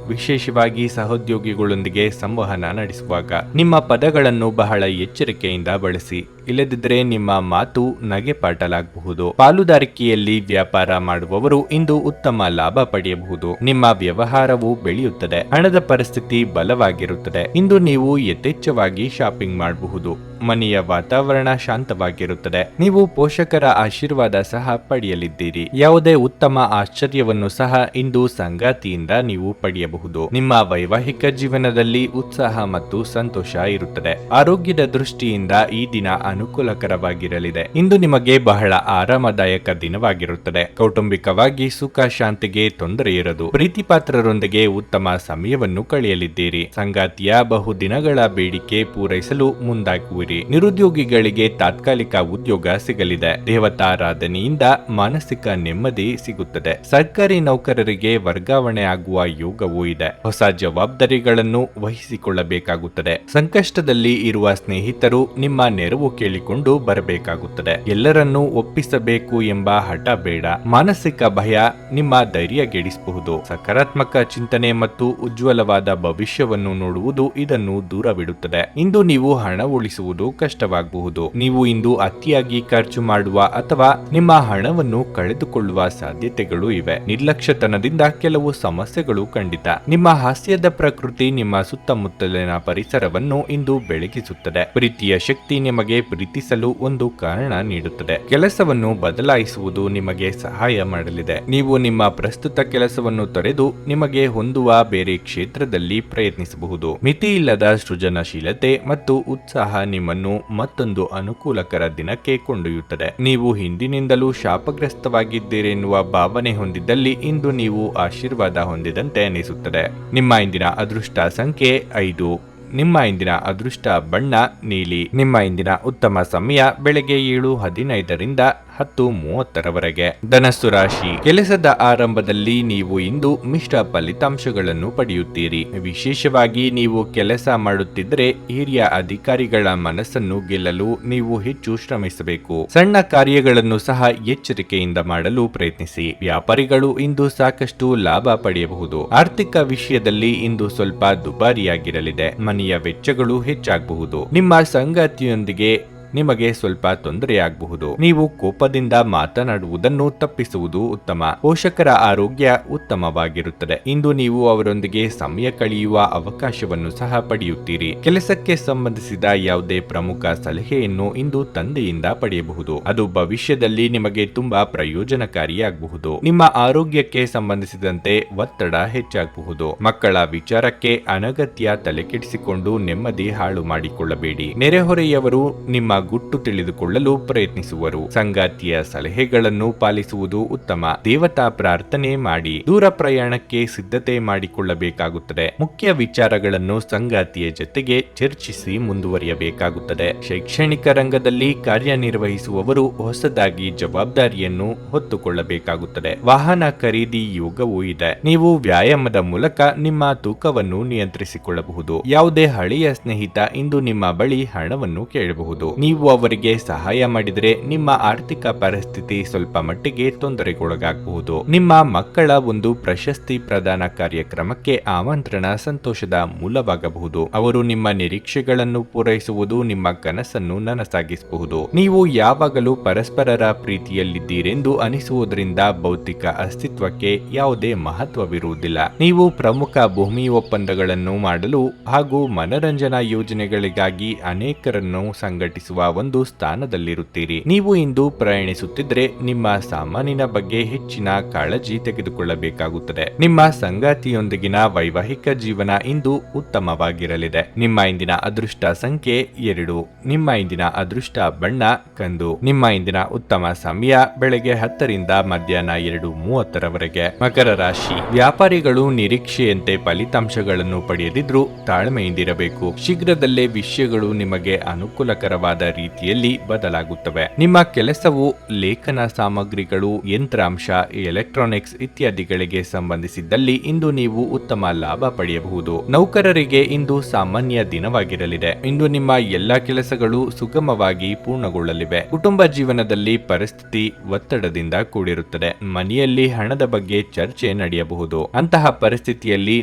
ವಿಶೇಷವಾಗಿ ಸಹೋದ್ಯೋಗಿಗಳೊಂದಿಗೆ ಸಂವಹನ ನಡೆಸುವಾಗ ನಿಮ್ಮ ಪದಗಳನ್ನು ಬಹಳ ಎಚ್ಚರಿಕೆಯಿಂದ ಬಳಸಿ. ಇಲ್ಲದಿದ್ದರೆ ನಿಮ್ಮ ಮಾತು ನಗೆಪಾಟಲಾಗಬಹುದು. ಪಾಲುದಾರಿಕೆಯಲ್ಲಿ ವ್ಯಾಪಾರ ಮಾಡುವವರು ಇಂದು ಉತ್ತಮ ಲಾಭ ಪಡೆಯಬಹುದು. ನಿಮ್ಮ ವ್ಯವಹಾರವು ಬೆಳೆಯುತ್ತದೆ. ಹಣದ ಪರಿಸ್ಥಿತಿ ಬಲವಾಗಿರುತ್ತದೆ. ಇಂದು ನೀವು ಯಥೇಚ್ಛವಾಗಿ ಶಾಪಿಂಗ್ ಮಾಡಬಹುದು. ಮನೆಯ ವಾತಾವರಣ ಶಾಂತವಾಗಿರುತ್ತದೆ. ನೀವು ಪೋಷಕರ ಆಶೀರ್ವಾದ ಸಹ ಪಡೆಯಲಿದ್ದೀರಿ. ಯಾವುದೇ ಉತ್ತಮ ಆಶ್ಚರ್ಯವನ್ನು ಸಹ ಇಂದು ಸಂಗಾತಿಯಿಂದ ನೀವು ಪಡೆಯಬಹುದು. ನಿಮ್ಮ ವೈವಾಹಿಕ ಜೀವನದಲ್ಲಿ ಉತ್ಸಾಹ ಮತ್ತು ಸಂತೋಷ ಇರುತ್ತದೆ. ಆರೋಗ್ಯದ ದೃಷ್ಟಿಯಿಂದ ಈ ದಿನ ಅನುಕೂಲಕರವಾಗಿರಲಿದೆ. ಇಂದು ನಿಮಗೆ ಬಹಳ ಆರಾಮದಾಯಕ ದಿನವಾಗಿರುತ್ತದೆ. ಕೌಟುಂಬಿಕವಾಗಿ ಸುಖ ಶಾಂತಿಗೆ ತೊಂದರೆ ಇರದು. ಪ್ರೀತಿಪಾತ್ರರೊಂದಿಗೆ ಉತ್ತಮ ಸಮಯವನ್ನು ಕಳೆಯಲಿದ್ದೀರಿ. ಸಂಗಾತಿಯ ಬಹುದಿನಗಳ ಬೇಡಿಕೆ ಪೂರೈಸಲು ಮುಂದಾಗುವಿರಿ. ನಿರುದ್ಯೋಗಿಗಳಿಗೆ ತಾತ್ಕಾಲಿಕ ಉದ್ಯೋಗ ಸಿಗಲಿದೆ. ದೇವತಾರಾಧನೆಯಿಂದ ಮಾನಸಿಕ ನೆಮ್ಮದಿ ಸಿಗುತ್ತದೆ. ಸರ್ಕಾರಿ ನೌಕರರಿಗೆ ವರ್ಗಾವಣೆ ಆಗುವ ಯೋಗವೂ ಇದೆ. ಹೊಸ ಜವಾಬ್ದಾರಿಗಳನ್ನು ವಹಿಸಿಕೊಳ್ಳಬೇಕಾಗುತ್ತದೆ. ಸಂಕಷ್ಟದಲ್ಲಿ ಇರುವ ಸ್ನೇಹಿತರು ನಿಮ್ಮ ನೆರವು ಕೇಳಿಕೊಂಡು ಬರಬೇಕಾಗುತ್ತದೆ. ಎಲ್ಲರನ್ನೂ ಒಪ್ಪಿಸಬೇಕು ಎಂಬ ಹಠ ಬೇಡ. ಮಾನಸಿಕ ಭಯ ನಿಮ್ಮ ಧೈರ್ಯಗೆಡಿಸಬಹುದು. ಸಕಾರಾತ್ಮಕ ಚಿಂತನೆ ಮತ್ತು ಉಜ್ವಲವಾದ ಭವಿಷ್ಯವನ್ನು ನೋಡುವುದು ಇದನ್ನು ದೂರವಿಡುತ್ತದೆ. ಇಂದು ನೀವು ಹಣ ಉಳಿಸುವುದು ಕಷ್ಟವಾಗಬಹುದು. ನೀವು ಇಂದು ಅತಿಯಾಗಿ ಖರ್ಚು ಮಾಡುವ ಅಥವಾ ನಿಮ್ಮ ಹಣವನ್ನು ಕಳೆದುಕೊಳ್ಳುವ ಸಾಧ್ಯತೆಗಳು ಇವೆ. ನಿರ್ಲಕ್ಷ್ಯತನದಿಂದ ಕೆಲವು ಸಮಸ್ಯೆಗಳು ಖಂಡಿತ. ನಿಮ್ಮ ಹಾಸ್ಯದ ಪ್ರಕೃತಿ ನಿಮ್ಮ ಸುತ್ತಮುತ್ತಲಿನ ಪರಿಸರವನ್ನು ಇಂದು ಬೆಳಗಿಸುತ್ತದೆ. ಪ್ರೀತಿಯ ಶಕ್ತಿ ನಿಮಗೆ ಪ್ರೀತಿಸಲು ಒಂದು ಕಾರಣ ನೀಡುತ್ತದೆ. ಕೆಲಸವನ್ನು ಬದಲಾಯಿಸುವುದು ನಿಮಗೆ ಸಹಾಯ ಮಾಡಲಿದೆ. ನೀವು ನಿಮ್ಮ ಪ್ರಸ್ತುತ ಕೆಲಸವನ್ನು ತೊರೆದು ನಿಮಗೆ ಹೊಂದುವ ಬೇರೆ ಕ್ಷೇತ್ರದಲ್ಲಿ ಪ್ರಯತ್ನಿಸಬಹುದು. ಮಿತಿಯಿಲ್ಲದ ಸೃಜನಶೀಲತೆ ಮತ್ತು ಉತ್ಸಾಹ ನಿಮ್ಮನ್ನು ಮತ್ತೊಂದು ಅನುಕೂಲಕರ ದಿನಕ್ಕೆ ಕೊಂಡೊಯ್ಯುತ್ತದೆ. ನೀವು ಹಿಂದಿನಿಂದಲೂ ಶಾಪಗ್ರಸ್ತವಾಗಿದ್ದೀರೆನ್ನುವ ಭಾವನೆ ಹೊಂದಿದ್ದಲ್ಲಿ ಇಂದು ನೀವು ಆಶೀರ್ವಾದ ಹೊಂದಿದಂತೆ ಅನಿಸುತ್ತದೆ. ನಿಮ್ಮ ಇಂದಿನ ಅದೃಷ್ಟ ಸಂಖ್ಯೆ 5. ನಿಮ್ಮ ಇಂದಿನ ಅದೃಷ್ಟ ಬಣ್ಣ ನೀಲಿ. ನಿಮ್ಮ ಇಂದಿನ ಉತ್ತಮ ಸಮಯ ಬೆಳಗ್ಗೆ 7:15ರಿಂದ 10:30ರವರೆಗೆ. ಧನಸ್ಸು ರಾಶಿ, ಕೆಲಸದ ಆರಂಭದಲ್ಲಿ ನೀವು ಇಂದು ಮಿಶ್ರ ಫಲಿತಾಂಶಗಳನ್ನು ಪಡೆಯುತ್ತೀರಿ. ವಿಶೇಷವಾಗಿ ನೀವು ಕೆಲಸ ಮಾಡುತ್ತಿದ್ದರೆ ಹಿರಿಯ ಅಧಿಕಾರಿಗಳ ಮನಸ್ಸನ್ನು ಗೆಲ್ಲಲು ನೀವು ಹೆಚ್ಚು ಶ್ರಮಿಸಬೇಕು. ಸಣ್ಣ ಕಾರ್ಯಗಳನ್ನು ಸಹ ಎಚ್ಚರಿಕೆಯಿಂದ ಮಾಡಲು ಪ್ರಯತ್ನಿಸಿ. ವ್ಯಾಪಾರಿಗಳು ಇಂದು ಸಾಕಷ್ಟು ಲಾಭ ಪಡೆಯಬಹುದು. ಆರ್ಥಿಕ ವಿಷಯದಲ್ಲಿ ಇಂದು ಸ್ವಲ್ಪ ದುಬಾರಿಯಾಗಿರಲಿದೆ. ಮನೆಯ ವೆಚ್ಚಗಳು ಹೆಚ್ಚಾಗಬಹುದು. ನಿಮ್ಮ ಸಂಗಾತಿಯೊಂದಿಗೆ ನಿಮಗೆ ಸ್ವಲ್ಪ ತೊಂದರೆಯಾಗಬಹುದು. ನೀವು ಕೋಪದಿಂದ ಮಾತನಾಡುವುದನ್ನು ತಪ್ಪಿಸುವುದು ಉತ್ತಮ. ಪೋಷಕರ ಆರೋಗ್ಯ ಉತ್ತಮವಾಗಿರುತ್ತದೆ. ಇಂದು ನೀವು ಅವರೊಂದಿಗೆ ಸಮಯ ಕಳೆಯುವ ಅವಕಾಶವನ್ನು ಸಹ ಪಡೆಯುತ್ತೀರಿ. ಕೆಲಸಕ್ಕೆ ಸಂಬಂಧಿಸಿದ ಯಾವುದೇ ಪ್ರಮುಖ ಸಲಹೆಯನ್ನು ಇಂದು ತಂದೆಯಿಂದ ಪಡೆಯಬಹುದು. ಅದು ಭವಿಷ್ಯದಲ್ಲಿ ನಿಮಗೆ ತುಂಬಾ ಪ್ರಯೋಜನಕಾರಿಯಾಗಬಹುದು. ನಿಮ್ಮ ಆರೋಗ್ಯಕ್ಕೆ ಸಂಬಂಧಿಸಿದಂತೆ ಒತ್ತಡ ಹೆಚ್ಚಾಗಬಹುದು. ಮಕ್ಕಳ ವಿಚಾರಕ್ಕೆ ಅನಗತ್ಯ ತಲೆಕೆಡಿಸಿಕೊಂಡು ನೆಮ್ಮದಿ ಹಾಳು ಮಾಡಿಕೊಳ್ಳಬೇಡಿ. ನೆರೆಹೊರೆಯವರು ನಿಮ್ಮ ಗುಟ್ಟು ತಿಳಿದುಕೊಳ್ಳಲು ಪ್ರಯತ್ನಿಸುವರು. ಸಂಗಾತಿಯ ಸಲಹೆಗಳನ್ನು ಪಾಲಿಸುವುದು ಉತ್ತಮ. ದೇವತಾ ಪ್ರಾರ್ಥನೆ ಮಾಡಿ. ದೂರ ಪ್ರಯಾಣಕ್ಕೆ ಸಿದ್ಧತೆ ಮಾಡಿಕೊಳ್ಳಬೇಕಾಗುತ್ತದೆ. ಮುಖ್ಯ ವಿಚಾರಗಳನ್ನು ಸಂಗಾತಿಯ ಜೊತೆಗೆ ಚರ್ಚಿಸಿ ಮುಂದುವರಿಯಬೇಕಾಗುತ್ತದೆ. ಶೈಕ್ಷಣಿಕ ರಂಗದಲ್ಲಿ ಕಾರ್ಯನಿರ್ವಹಿಸುವವರು ಹೊಸದಾಗಿ ಜವಾಬ್ದಾರಿಯನ್ನು ಹೊತ್ತುಕೊಳ್ಳಬೇಕಾಗುತ್ತದೆ. ವಾಹನ ಖರೀದಿ ಯೋಗವೂ ಇದೆ. ನೀವು ವ್ಯಾಯಾಮದ ಮೂಲಕ ನಿಮ್ಮ ತೂಕವನ್ನು ನಿಯಂತ್ರಿಸಿಕೊಳ್ಳಬಹುದು. ಯಾವುದೇ ಹಳೆಯ ಸ್ನೇಹಿತ ಇಂದು ನಿಮ್ಮ ಬಳಿ ಹಣವನ್ನು ಕೇಳಬಹುದು. ನೀವು ಅವರಿಗೆ ಸಹಾಯ ಮಾಡಿದರೆ ನಿಮ್ಮ ಆರ್ಥಿಕ ಪರಿಸ್ಥಿತಿ ಸ್ವಲ್ಪ ಮಟ್ಟಿಗೆ ತೊಂದರೆಗೊಳಗಾಗಬಹುದು. ನಿಮ್ಮ ಮಕ್ಕಳ ಒಂದು ಪ್ರಶಸ್ತಿ ಪ್ರದಾನ ಕಾರ್ಯಕ್ರಮಕ್ಕೆ ಆಮಂತ್ರಣ ಸಂತೋಷದ ಮೂಲವಾಗಬಹುದು. ಅವರು ನಿಮ್ಮ ನಿರೀಕ್ಷೆಗಳನ್ನು ಪೂರೈಸುವುದು ನಿಮ್ಮ ಕನಸನ್ನು ನನಸಾಗಿಸಬಹುದು. ನೀವು ಯಾವಾಗಲೂ ಪರಸ್ಪರರ ಪ್ರೀತಿಯಲ್ಲಿದ್ದೀರೆಂದು ಅನಿಸುವುದರಿಂದ ಭೌತಿಕ ಅಸ್ತಿತ್ವಕ್ಕೆ ಯಾವುದೇ ಮಹತ್ವವಿರುವುದಿಲ್ಲ. ನೀವು ಪ್ರಮುಖ ಭೂಮಿ ಒಪ್ಪಂದಗಳನ್ನು ಮಾಡಲು ಹಾಗೂ ಮನರಂಜನಾ ಯೋಜನೆಗಳಿಗಾಗಿ ಅನೇಕರನ್ನು ಸಂಘಟಿಸುವ ಒಂದು ಸ್ಥಾನದಲ್ಲಿರುತ್ತೀರಿ. ನೀವು ಇಂದು ಪ್ರಯಾಣಿಸುತ್ತಿದ್ರೆ ನಿಮ್ಮ ಸಾಮಾನಿನ ಬಗ್ಗೆ ಹೆಚ್ಚಿನ ಕಾಳಜಿ ತೆಗೆದುಕೊಳ್ಳಬೇಕಾಗುತ್ತದೆ. ನಿಮ್ಮ ಸಂಗಾತಿಯೊಂದಿಗಿನ ವೈವಾಹಿಕ ಜೀವನ ಇಂದು ಉತ್ತಮವಾಗಿರಲಿದೆ. ನಿಮ್ಮ ಇಂದಿನ ಅದೃಷ್ಟ ಸಂಖ್ಯೆ 2. ನಿಮ್ಮ ಇಂದಿನ ಅದೃಷ್ಟ ಬಣ್ಣ ಕಂದು. ನಿಮ್ಮ ಇಂದಿನ ಉತ್ತಮ ಸಮಯ ಬೆಳಗ್ಗೆ 10 ರಿಂದ ಮಧ್ಯಾಹ್ನ 2:30ರವರೆಗೆ. ಮಕರ ರಾಶಿ, ವ್ಯಾಪಾರಿಗಳು ನಿರೀಕ್ಷೆಯಂತೆ ಫಲಿತಾಂಶಗಳನ್ನು ಪಡೆಯದಿದ್ರೂ ತಾಳ್ಮೆಯಿಂದಿರಬೇಕು. ಶೀಘ್ರದಲ್ಲೇ ವಿಷಯಗಳು ನಿಮಗೆ ಅನುಕೂಲಕರವಾದ ರೀತಿಯಲ್ಲಿ ಬದಲಾಗುತ್ತವೆ. ನಿಮ್ಮ ಕೆಲಸವು ಲೇಖನ ಸಾಮಗ್ರಿಗಳು, ಯಂತ್ರಾಂಶ, ಎಲೆಕ್ಟ್ರಾನಿಕ್ಸ್ ಇತ್ಯಾದಿಗಳಿಗೆ ಸಂಬಂಧಿಸಿದ್ದಲ್ಲಿ ಇಂದು ನೀವು ಉತ್ತಮ ಲಾಭ ಪಡೆಯಬಹುದು. ನೌಕರರಿಗೆ ಇಂದು ಸಾಮಾನ್ಯ ದಿನವಾಗಿರಲಿದೆ. ಇಂದು ನಿಮ್ಮ ಎಲ್ಲಾ ಕೆಲಸಗಳು ಸುಗಮವಾಗಿ ಪೂರ್ಣಗೊಳ್ಳಲಿವೆ. ಕುಟುಂಬ ಜೀವನದಲ್ಲಿ ಪರಿಸ್ಥಿತಿ ಒತ್ತಡದಿಂದ ಕೂಡಿರುತ್ತದೆ. ಮನೆಯಲ್ಲಿ ಹಣದ ಬಗ್ಗೆ ಚರ್ಚೆ ನಡೆಯಬಹುದು. ಅಂತಹ ಪರಿಸ್ಥಿತಿಯಲ್ಲಿ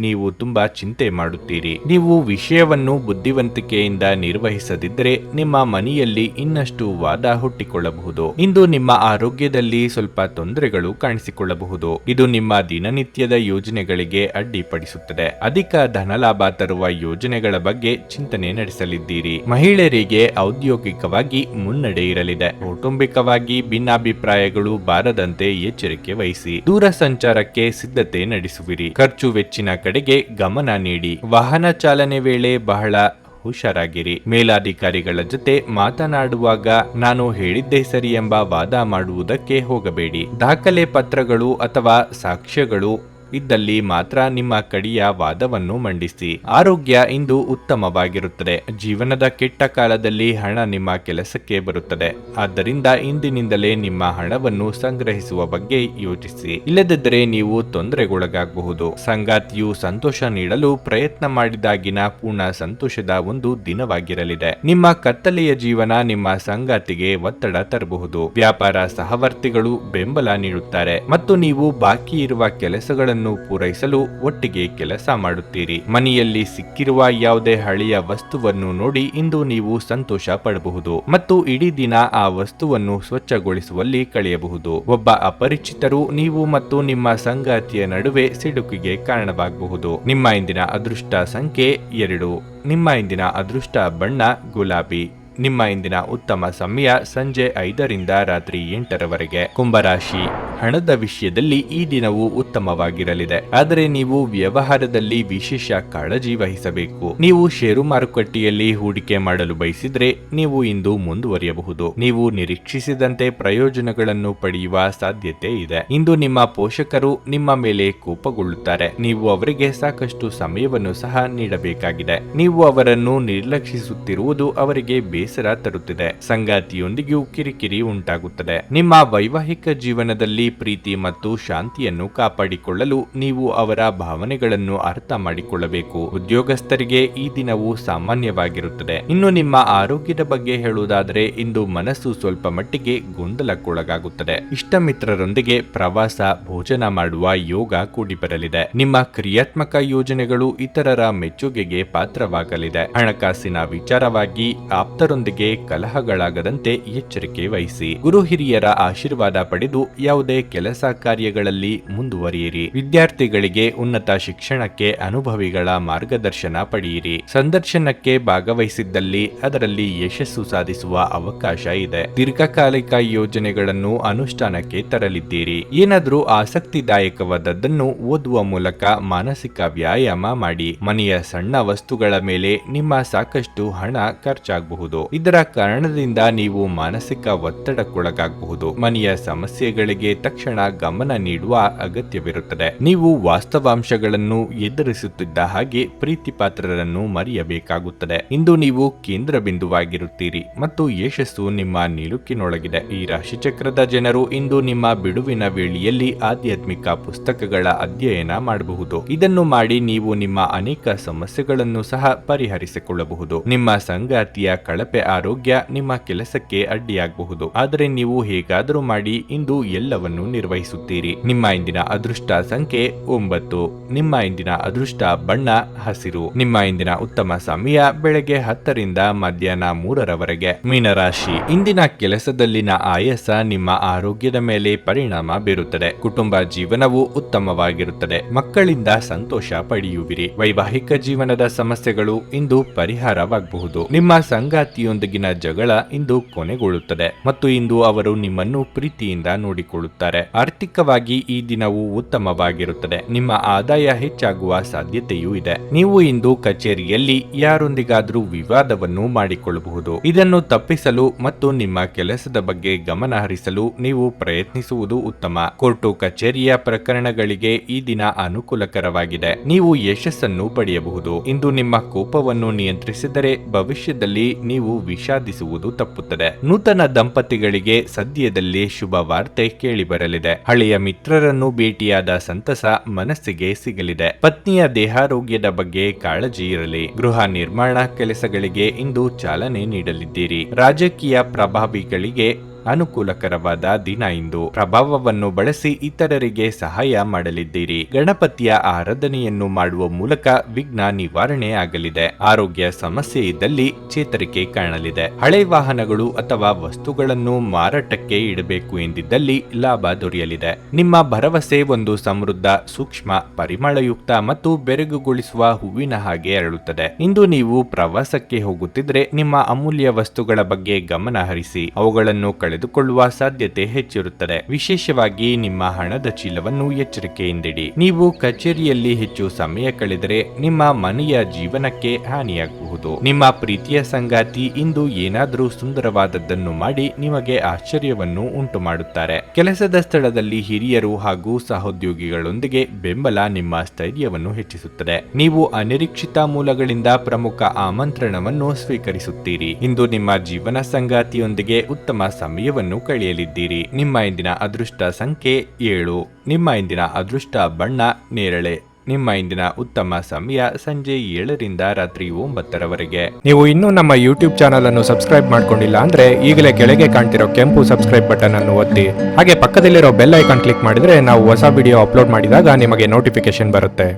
ನೀವು ತುಂಬಾ ಚಿಂತೆ ಮಾಡುತ್ತೀರಿ. ನೀವು ವಿಷಯವನ್ನು ಬುದ್ಧಿವಂತಿಕೆಯಿಂದ ನಿರ್ವಹಿಸದಿದ್ದರೆ ನಿಮ್ಮ ಮನೆಯಲ್ಲಿ ಇನ್ನಷ್ಟು ವಾದ ಹುಟ್ಟಿಕೊಳ್ಳಬಹುದು. ಇಂದು ನಿಮ್ಮ ಆರೋಗ್ಯದಲ್ಲಿ ಸ್ವಲ್ಪ ತೊಂದರೆಗಳು ಕಾಣಿಸಿಕೊಳ್ಳಬಹುದು. ಇದು ನಿಮ್ಮ ದಿನನಿತ್ಯದ ಯೋಜನೆಗಳಿಗೆ ಅಡ್ಡಿಪಡಿಸುತ್ತದೆ. ಅಧಿಕ ಧನಲಾಭ ತರುವ ಯೋಜನೆಗಳ ಬಗ್ಗೆ ಚಿಂತನೆ ನಡೆಸಲಿದ್ದೀರಿ. ಮಹಿಳೆಯರಿಗೆ ಔದ್ಯೋಗಿಕವಾಗಿ ಮುನ್ನಡೆ ಇರಲಿದೆ. ಕೌಟುಂಬಿಕವಾಗಿ ಭಿನ್ನಾಭಿಪ್ರಾಯಗಳು ಬಾರದಂತೆ ಎಚ್ಚರಿಕೆ ವಹಿಸಿ. ದೂರ ಸಂಚಾರಕ್ಕೆ ಸಿದ್ಧತೆ ನಡೆಸುವಿರಿ. ಖರ್ಚು ವೆಚ್ಚಿನ ಕಡೆಗೆ ಗಮನ ನೀಡಿ. ವಾಹನ ಚಾಲನೆ ವೇಳೆ ಬಹಳ ಹುಷಾರಾಗಿರಿ. ಮೇಲಾಧಿಕಾರಿಗಳ ಜೊತೆ ಮಾತನಾಡುವಾಗ ನಾನು ಹೇಳಿದ್ದೇ ಸರಿ ಎಂಬ ವಾದ ಮಾಡುವುದಕ್ಕೆ ಹೋಗಬೇಡಿ. ದಾಖಲೆ ಪತ್ರಗಳು ಅಥವಾ ಸಾಕ್ಷ್ಯಗಳು ಇದ್ದಲ್ಲಿ ಮಾತ್ರ ನಿಮ್ಮ ಕಡೆಯ ವಾದವನ್ನು ಮಂಡಿಸಿ. ಆರೋಗ್ಯ ಇಂದು ಉತ್ತಮವಾಗಿರುತ್ತದೆ. ಜೀವನದ ಕೆಟ್ಟ ಕಾಲದಲ್ಲಿ ಹಣ ನಿಮ್ಮ ಕೆಲಸಕ್ಕೆ ಬರುತ್ತದೆ. ಆದ್ದರಿಂದ ಇಂದಿನಿಂದಲೇ ನಿಮ್ಮ ಹಣವನ್ನು ಸಂಗ್ರಹಿಸುವ ಬಗ್ಗೆ ಯೋಚಿಸಿ. ಇಲ್ಲದಿದ್ದರೆ ನೀವು ತೊಂದರೆಗೊಳಗಾಗಬಹುದು. ಸಂಗಾತಿಯು ಸಂತೋಷ ನೀಡಲು ಪ್ರಯತ್ನ ಮಾಡಿದಾಗಿನ ಪೂರ್ಣ ಸಂತೋಷದ ಒಂದು ದಿನವಾಗಿರಲಿದೆ. ನಿಮ್ಮ ಕತ್ತಲೆಯ ಜೀವನ ನಿಮ್ಮ ಸಂಗಾತಿಗೆ ಒತ್ತಡ ತರಬಹುದು. ವ್ಯಾಪಾರ ಸಹವರ್ತಿಗಳು ಬೆಂಬಲ ನೀಡುತ್ತಾರೆ ಮತ್ತು ನೀವು ಬಾಕಿ ಇರುವ ಕೆಲಸಗಳನ್ನು ಪೂರೈಸಲು ಒಟ್ಟಿಗೆ ಕೆಲಸ ಮಾಡುತ್ತೀರಿ. ಮನೆಯಲ್ಲಿ ಸಿಕ್ಕಿರುವ ಯಾವುದೇ ಹಳೆಯ ವಸ್ತುವನ್ನು ನೋಡಿ ಇಂದು ನೀವು ಸಂತೋಷ ಪಡಬಹುದು ಮತ್ತು ಇಡೀ ದಿನ ಆ ವಸ್ತುವನ್ನು ಸ್ವಚ್ಛಗೊಳಿಸುವಲ್ಲಿ ಕಳೆಯಬಹುದು. ಒಬ್ಬ ಅಪರಿಚಿತರು ನೀವು ಮತ್ತು ನಿಮ್ಮ ಸಂಗಾತಿಯ ನಡುವೆ ಸಿಡುಕಿಗೆ ಕಾರಣವಾಗಬಹುದು. ನಿಮ್ಮ ಇಂದಿನ ಅದೃಷ್ಟ ಸಂಖ್ಯೆ 2. ನಿಮ್ಮ ಇಂದಿನ ಅದೃಷ್ಟ ಬಣ್ಣ ಗುಲಾಬಿ. ನಿಮ್ಮ ಇಂದಿನ ಉತ್ತಮ ಸಮಯ ಸಂಜೆ 5 ರಿಂದ ರಾತ್ರಿ 8ರವರೆಗೆ. ಕುಂಭರಾಶಿ, ಹಣದ ವಿಷಯದಲ್ಲಿ ಈ ದಿನವು ಉತ್ತಮವಾಗಿರಲಿದೆ. ಆದರೆ ನೀವು ವ್ಯವಹಾರದಲ್ಲಿ ವಿಶೇಷ ಕಾಳಜಿ ವಹಿಸಬೇಕು. ನೀವು ಷೇರು ಮಾರುಕಟ್ಟೆಯಲ್ಲಿ ಹೂಡಿಕೆ ಮಾಡಲು ಬಯಸಿದ್ರೆ ನೀವು ಇಂದು ಮುಂದುವರಿಯಬಹುದು. ನೀವು ನಿರೀಕ್ಷಿಸಿದಂತೆ ಪ್ರಯೋಜನಗಳನ್ನು ಪಡೆಯುವ ಸಾಧ್ಯತೆ ಇದೆ. ಇಂದು ನಿಮ್ಮ ಪೋಷಕರು ನಿಮ್ಮ ಮೇಲೆ ಕೋಪಗೊಳ್ಳುತ್ತಾರೆ. ನೀವು ಅವರಿಗೆ ಸಾಕಷ್ಟು ಸಮಯವನ್ನು ಸಹ ನೀಡಬೇಕಾಗಿದೆ. ನೀವು ಅವರನ್ನು ನಿರ್ಲಕ್ಷಿಸುತ್ತಿರುವುದು ಅವರಿಗೆ ಬೇಸರ ಬೇಸರ ತರುತ್ತದೆ. ಸಂಗಾತಿಯೊಂದಿಗೂ ಕಿರಿಕಿರಿ ಉಂಟಾಗುತ್ತದೆ. ನಿಮ್ಮ ವೈವಾಹಿಕ ಜೀವನದಲ್ಲಿ ಪ್ರೀತಿ ಮತ್ತು ಶಾಂತಿಯನ್ನು ಕಾಪಾಡಿಕೊಳ್ಳಲು ನೀವು ಅವರ ಭಾವನೆಗಳನ್ನು ಅರ್ಥ ಮಾಡಿಕೊಳ್ಳಬೇಕು. ಉದ್ಯೋಗಸ್ಥರಿಗೆ ಈ ದಿನವು ಸಾಮಾನ್ಯವಾಗಿರುತ್ತದೆ. ಇನ್ನು ನಿಮ್ಮ ಆರೋಗ್ಯದ ಬಗ್ಗೆ ಹೇಳುವುದಾದರೆ ಇಂದು ಮನಸ್ಸು ಸ್ವಲ್ಪ ಮಟ್ಟಿಗೆ ಗೊಂದಲಕ್ಕೊಳಗಾಗುತ್ತದೆ. ಇಷ್ಟ ಮಿತ್ರರೊಂದಿಗೆ ಪ್ರವಾಸ, ಭೋಜನ ಮಾಡುವ ಯೋಗ ಕೂಡಿ ಬರಲಿದೆ. ನಿಮ್ಮ ಕ್ರಿಯಾತ್ಮಕ ಯೋಜನೆಗಳು ಇತರರ ಮೆಚ್ಚುಗೆಗೆ ಪಾತ್ರವಾಗಲಿದೆ. ಹಣಕಾಸಿನ ವಿಚಾರವಾಗಿ ಆಪ್ತರೊಂದಿಗೆ ಕಲಹಗಳಾಗದಂತೆ ಎಚ್ಚರಿಕೆ ವಹಿಸಿ. ಗುರು ಹಿರಿಯರ ಆಶೀರ್ವಾದ ಪಡೆದು ಯಾವುದೇ ಕೆಲಸ ಕಾರ್ಯಗಳಲ್ಲಿ ಮುಂದುವರಿಯಿರಿ. ವಿದ್ಯಾರ್ಥಿಗಳಿಗೆ ಉನ್ನತ ಶಿಕ್ಷಣಕ್ಕೆ ಅನುಭವಿಗಳ ಮಾರ್ಗದರ್ಶನ ಪಡೆಯಿರಿ. ಸಂದರ್ಶನಕ್ಕೆ ಭಾಗವಹಿಸಿದ್ದಲ್ಲಿ ಅದರಲ್ಲಿ ಯಶಸ್ಸು ಸಾಧಿಸುವ ಅವಕಾಶ ಇದೆ. ದೀರ್ಘಕಾಲಿಕ ಯೋಜನೆಗಳನ್ನು ಅನುಷ್ಠಾನಕ್ಕೆ ತರಲಿದ್ದೀರಿ. ಏನಾದರೂ ಆಸಕ್ತಿದಾಯಕವಾದದ್ದನ್ನು ಓದುವ ಮೂಲಕ ಮಾನಸಿಕ ವ್ಯಾಯಾಮ ಮಾಡಿ. ಮನೆಯ ಸಣ್ಣ ವಸ್ತುಗಳ ಮೇಲೆ ನಿಮ್ಮ ಸಾಕಷ್ಟು ಹಣ ಖರ್ಚಾಗಬಹುದು. ಇದರ ಕಾರಣದಿಂದ ನೀವು ಮಾನಸಿಕ ಒತ್ತಡಕ್ಕೊಳಗಾಗಬಹುದು. ಮನೆಯ ಸಮಸ್ಯೆಗಳಿಗೆ ತಕ್ಷಣ ಗಮನ ನೀಡುವ ಅಗತ್ಯವಿರುತ್ತದೆ. ನೀವು ವಾಸ್ತವಾಂಶಗಳನ್ನು ಎದುರಿಸುತ್ತಿದ್ದ ಹಾಗೆ ಪ್ರೀತಿ ಪಾತ್ರರನ್ನು ಮರೆಯಬೇಕಾಗುತ್ತದೆ. ಇಂದು ನೀವು ಕೇಂದ್ರ ಬಿಂದುವಾಗಿರುತ್ತೀರಿ ಮತ್ತು ಯಶಸ್ಸು ನಿಮ್ಮ ನಿಲುಕಿನೊಳಗಿದೆ. ಈ ರಾಶಿಚಕ್ರದ ಜನರು ಇಂದು ನಿಮ್ಮ ಬಿಡುವಿನ ವೇಳೆಯಲ್ಲಿ ಆಧ್ಯಾತ್ಮಿಕ ಪುಸ್ತಕಗಳ ಅಧ್ಯಯನ ಮಾಡಬಹುದು. ಇದನ್ನು ಮಾಡಿ ನೀವು ನಿಮ್ಮ ಅನೇಕ ಸಮಸ್ಯೆಗಳನ್ನು ಸಹ ಪರಿಹರಿಸಿಕೊಳ್ಳಬಹುದು. ನಿಮ್ಮ ಸಂಗಾತಿಯ ಕಳಪೆ ಆರೋಗ್ಯ ನಿಮ್ಮ ಕೆಲಸಕ್ಕೆ ಅಡ್ಡಿಯಾಗಬಹುದು. ಆದರೆ ನೀವು ಹೇಗಾದರೂ ಮಾಡಿ ಇಂದು ಎಲ್ಲವನ್ನು ನಿರ್ವಹಿಸುತ್ತೀರಿ. ನಿಮ್ಮ ಇಂದಿನ ಅದೃಷ್ಟ ಸಂಖ್ಯೆ 9. ನಿಮ್ಮ ಇಂದಿನ ಅದೃಷ್ಟ ಬಣ್ಣ ಹಸಿರು. ನಿಮ್ಮ ಇಂದಿನ ಉತ್ತಮ ಸಮಯ ಬೆಳಗ್ಗೆ 10 ರಿಂದ ಮಧ್ಯಾಹ್ನ 3ರವರೆಗೆ. ಮೀನರಾಶಿ, ಇಂದಿನ ಕೆಲಸದಲ್ಲಿನ ಆಯಾಸ ನಿಮ್ಮ ಆರೋಗ್ಯದ ಮೇಲೆ ಪರಿಣಾಮ ಬೀರುತ್ತದೆ. ಕುಟುಂಬ ಜೀವನವು ಉತ್ತಮವಾಗಿರುತ್ತದೆ. ಮಕ್ಕಳಿಂದ ಸಂತೋಷ ಪಡೆಯುವಿರಿ. ವೈವಾಹಿಕ ಜೀವನದ ಸಮಸ್ಯೆಗಳು ಇಂದು ಪರಿಹಾರವಾಗಬಹುದು. ನಿಮ್ಮ ಸಂಗಾತಿಯೊಂದಿಗಿನ ಜಗಳ ಇಂದು ಕೊನೆಗೊಳ್ಳುತ್ತದೆ ಮತ್ತು ಇಂದು ಅವರು ನಿಮ್ಮನ್ನು ಪ್ರೀತಿಯಿಂದ ನೋಡಿಕೊಳ್ಳುತ್ತಾರೆ. ಆರ್ಥಿಕವಾಗಿ ಈ ದಿನವು ಉತ್ತಮವಾಗಿರುತ್ತದೆ. ನಿಮ್ಮ ಆದಾಯ ಹೆಚ್ಚಾಗುವ ಸಾಧ್ಯತೆಯೂ ಇದೆ. ನೀವು ಇಂದು ಕಚೇರಿಯಲ್ಲಿ ಯಾರೊಂದಿಗಾದರೂ ವಿವಾದವನ್ನು ಮಾಡಿಕೊಳ್ಳಬಹುದು. ಇದನ್ನು ತಪ್ಪಿಸಲು ಮತ್ತು ನಿಮ್ಮ ಕೆಲಸದ ಬಗ್ಗೆ ಗಮನ ಹರಿಸಲು ನೀವು ಪ್ರಯತ್ನಿಸುವುದು ಉತ್ತಮ. ಕೋರ್ಟು ಕಚೇರಿಯ ಪ್ರಕರಣಗಳಿಗೆ ಈ ದಿನ ಅನುಕೂಲಕರವಾಗಿದೆ. ನೀವು ಯಶಸ್ಸನ್ನು ಪಡೆಯಬಹುದು. ಇಂದು ನಿಮ್ಮ ಕೋಪವನ್ನು ನಿಯಂತ್ರಿಸಿದರೆ ಭವಿಷ್ಯದಲ್ಲಿ ನೀವು ವಿಷಾದಿಸುವುದು ತಪ್ಪುತ್ತದೆ. ನೂತನ ದಂಪತಿಗಳಿಗೆ ಸದ್ಯದಲ್ಲೇ ಶುಭ ವಾರ್ತೆ ಕೇಳಿಬರಲಿದೆ. ಹಳೆಯ ಮಿತ್ರರನ್ನು ಭೇಟಿಯಾದ ಸಂತಸ ಮನಸ್ಸಿಗೆ ಸಿಗಲಿದೆ. ಪತ್ನಿಯ ದೇಹಾರೋಗ್ಯದ ಬಗ್ಗೆ ಕಾಳಜಿ ಇರಲಿ. ಗೃಹ ನಿರ್ಮಾಣ ಕೆಲಸಗಳಿಗೆ ಇಂದು ಚಾಲನೆ ನೀಡಲಿದ್ದೀರಿ. ರಾಜಕೀಯ ಪ್ರಭಾವಿಗಳಿಗೆ ಅನುಕೂಲಕರವಾದ ದಿನ ಇಂದು. ಪ್ರಭಾವವನ್ನು ಬಳಸಿ ಇತರರಿಗೆ ಸಹಾಯ ಮಾಡಲಿದ್ದೀರಿ. ಗಣಪತಿಯ ಆರಾಧನೆಯನ್ನು ಮಾಡುವ ಮೂಲಕ ವಿಘ್ನ ನಿವಾರಣೆ ಆಗಲಿದೆ. ಆರೋಗ್ಯ ಸಮಸ್ಯೆ ಇದ್ದಲ್ಲಿ ಚೇತರಿಕೆ ಕಾಣಲಿದೆ. ಹಳೆ ವಾಹನಗಳು ಅಥವಾ ವಸ್ತುಗಳನ್ನು ಮಾರಾಟಕ್ಕೆ ಇಡಬೇಕು ಎಂದಿದ್ದಲ್ಲಿ ಲಾಭ ದೊರೆಯಲಿದೆ. ನಿಮ್ಮ ಭರವಸೆ ಒಂದು ಸಮೃದ್ಧ, ಸೂಕ್ಷ್ಮ, ಪರಿಮಳಯುಕ್ತ ಮತ್ತು ಬೆರಗುಗೊಳಿಸುವ ಹೂವಿನ ಹಾಗೆ ಅರಳುತ್ತದೆ. ಇಂದು ನೀವು ಪ್ರವಾಸಕ್ಕೆ ಹೋಗುತ್ತಿದ್ರೆ ನಿಮ್ಮ ಅಮೂಲ್ಯ ವಸ್ತುಗಳ ಬಗ್ಗೆ ಗಮನ ಹರಿಸಿ. ಅವುಗಳನ್ನು ಕಳೆದುಕೊಳ್ಳುವ ಸಾಧ್ಯತೆ ಹೆಚ್ಚಿರುತ್ತದೆ. ವಿಶೇಷವಾಗಿ ನಿಮ್ಮ ಹಣದ ಚೀಲವನ್ನು ಎಚ್ಚರಿಕೆಯಿಂದಿಡಿ. ನೀವು ಕಚೇರಿಯಲ್ಲಿ ಹೆಚ್ಚು ಸಮಯ ಕಳೆದರೆ ನಿಮ್ಮ ಮನೆಯ ಜೀವನಕ್ಕೆ ಹಾನಿಯಾಗಬಹುದು. ನಿಮ್ಮ ಪ್ರೀತಿಯ ಸಂಗಾತಿ ಇಂದು ಏನಾದರೂ ಸುಂದರವಾದದ್ದನ್ನು ಮಾಡಿ ನಿಮಗೆ ಆಶ್ಚರ್ಯವನ್ನು ಉಂಟು ಮಾಡುತ್ತಾರೆ. ಕೆಲಸದ ಸ್ಥಳದಲ್ಲಿ ಹಿರಿಯರು ಹಾಗೂ ಸಹೋದ್ಯೋಗಿಗಳೊಂದಿಗೆ ಬೆಂಬಲ ನಿಮ್ಮ ಸ್ಥೈರ್ಯವನ್ನು ಹೆಚ್ಚಿಸುತ್ತದೆ. ನೀವು ಅನಿರೀಕ್ಷಿತ ಮೂಲಗಳಿಂದ ಪ್ರಮುಖ ಆಮಂತ್ರಣವನ್ನು ಸ್ವೀಕರಿಸುತ್ತೀರಿ. ಇಂದು ನಿಮ್ಮ ಜೀವನ ಸಂಗಾತಿಯೊಂದಿಗೆ ಉತ್ತಮ ಸಮಯವನ್ನು ಕಳೆಯಲಿದ್ದೀರಿ. ನಿಮ್ಮ ಇಂದಿನ ಅದೃಷ್ಟ ಸಂಖ್ಯೆ 7. ನಿಮ್ಮ ಇಂದಿನ ಅದೃಷ್ಟ ಬಣ್ಣ ನೇರಳೆ. ನಿಮ್ಮ ಇಂದಿನ ಉತ್ತಮ ಸಮಯ ಸಂಜೆ 7 ರಿಂದ ರಾತ್ರಿ 9ರವರೆಗೆ. ನೀವು ಇನ್ನೂ ನಮ್ಮ ಯೂಟ್ಯೂಬ್ ಚಾನಲ್ ಅನ್ನು ಸಬ್ಸ್ಕ್ರೈಬ್ ಮಾಡ್ಕೊಂಡಿಲ್ಲ ಅಂದ್ರೆ ಈಗಲೇ ಕೆಳಗೆ ಕಾಣ್ತಿರೋ ಕೆಂಪು ಸಬ್ಸ್ಕ್ರೈಬ್ ಬಟನ್ ಅನ್ನು ಒತ್ತಿ. ಹಾಗೆ ಪಕ್ಕದಲ್ಲಿರೋ ಬೆಲ್ ಐಕಾನ್ ಕ್ಲಿಕ್ ಮಾಡಿದ್ರೆ ನಾವು ಹೊಸ ವಿಡಿಯೋ ಅಪ್ಲೋಡ್ ಮಾಡಿದಾಗ ನಿಮಗೆ ನೋಟಿಫಿಕೇಶನ್ ಬರುತ್ತೆ.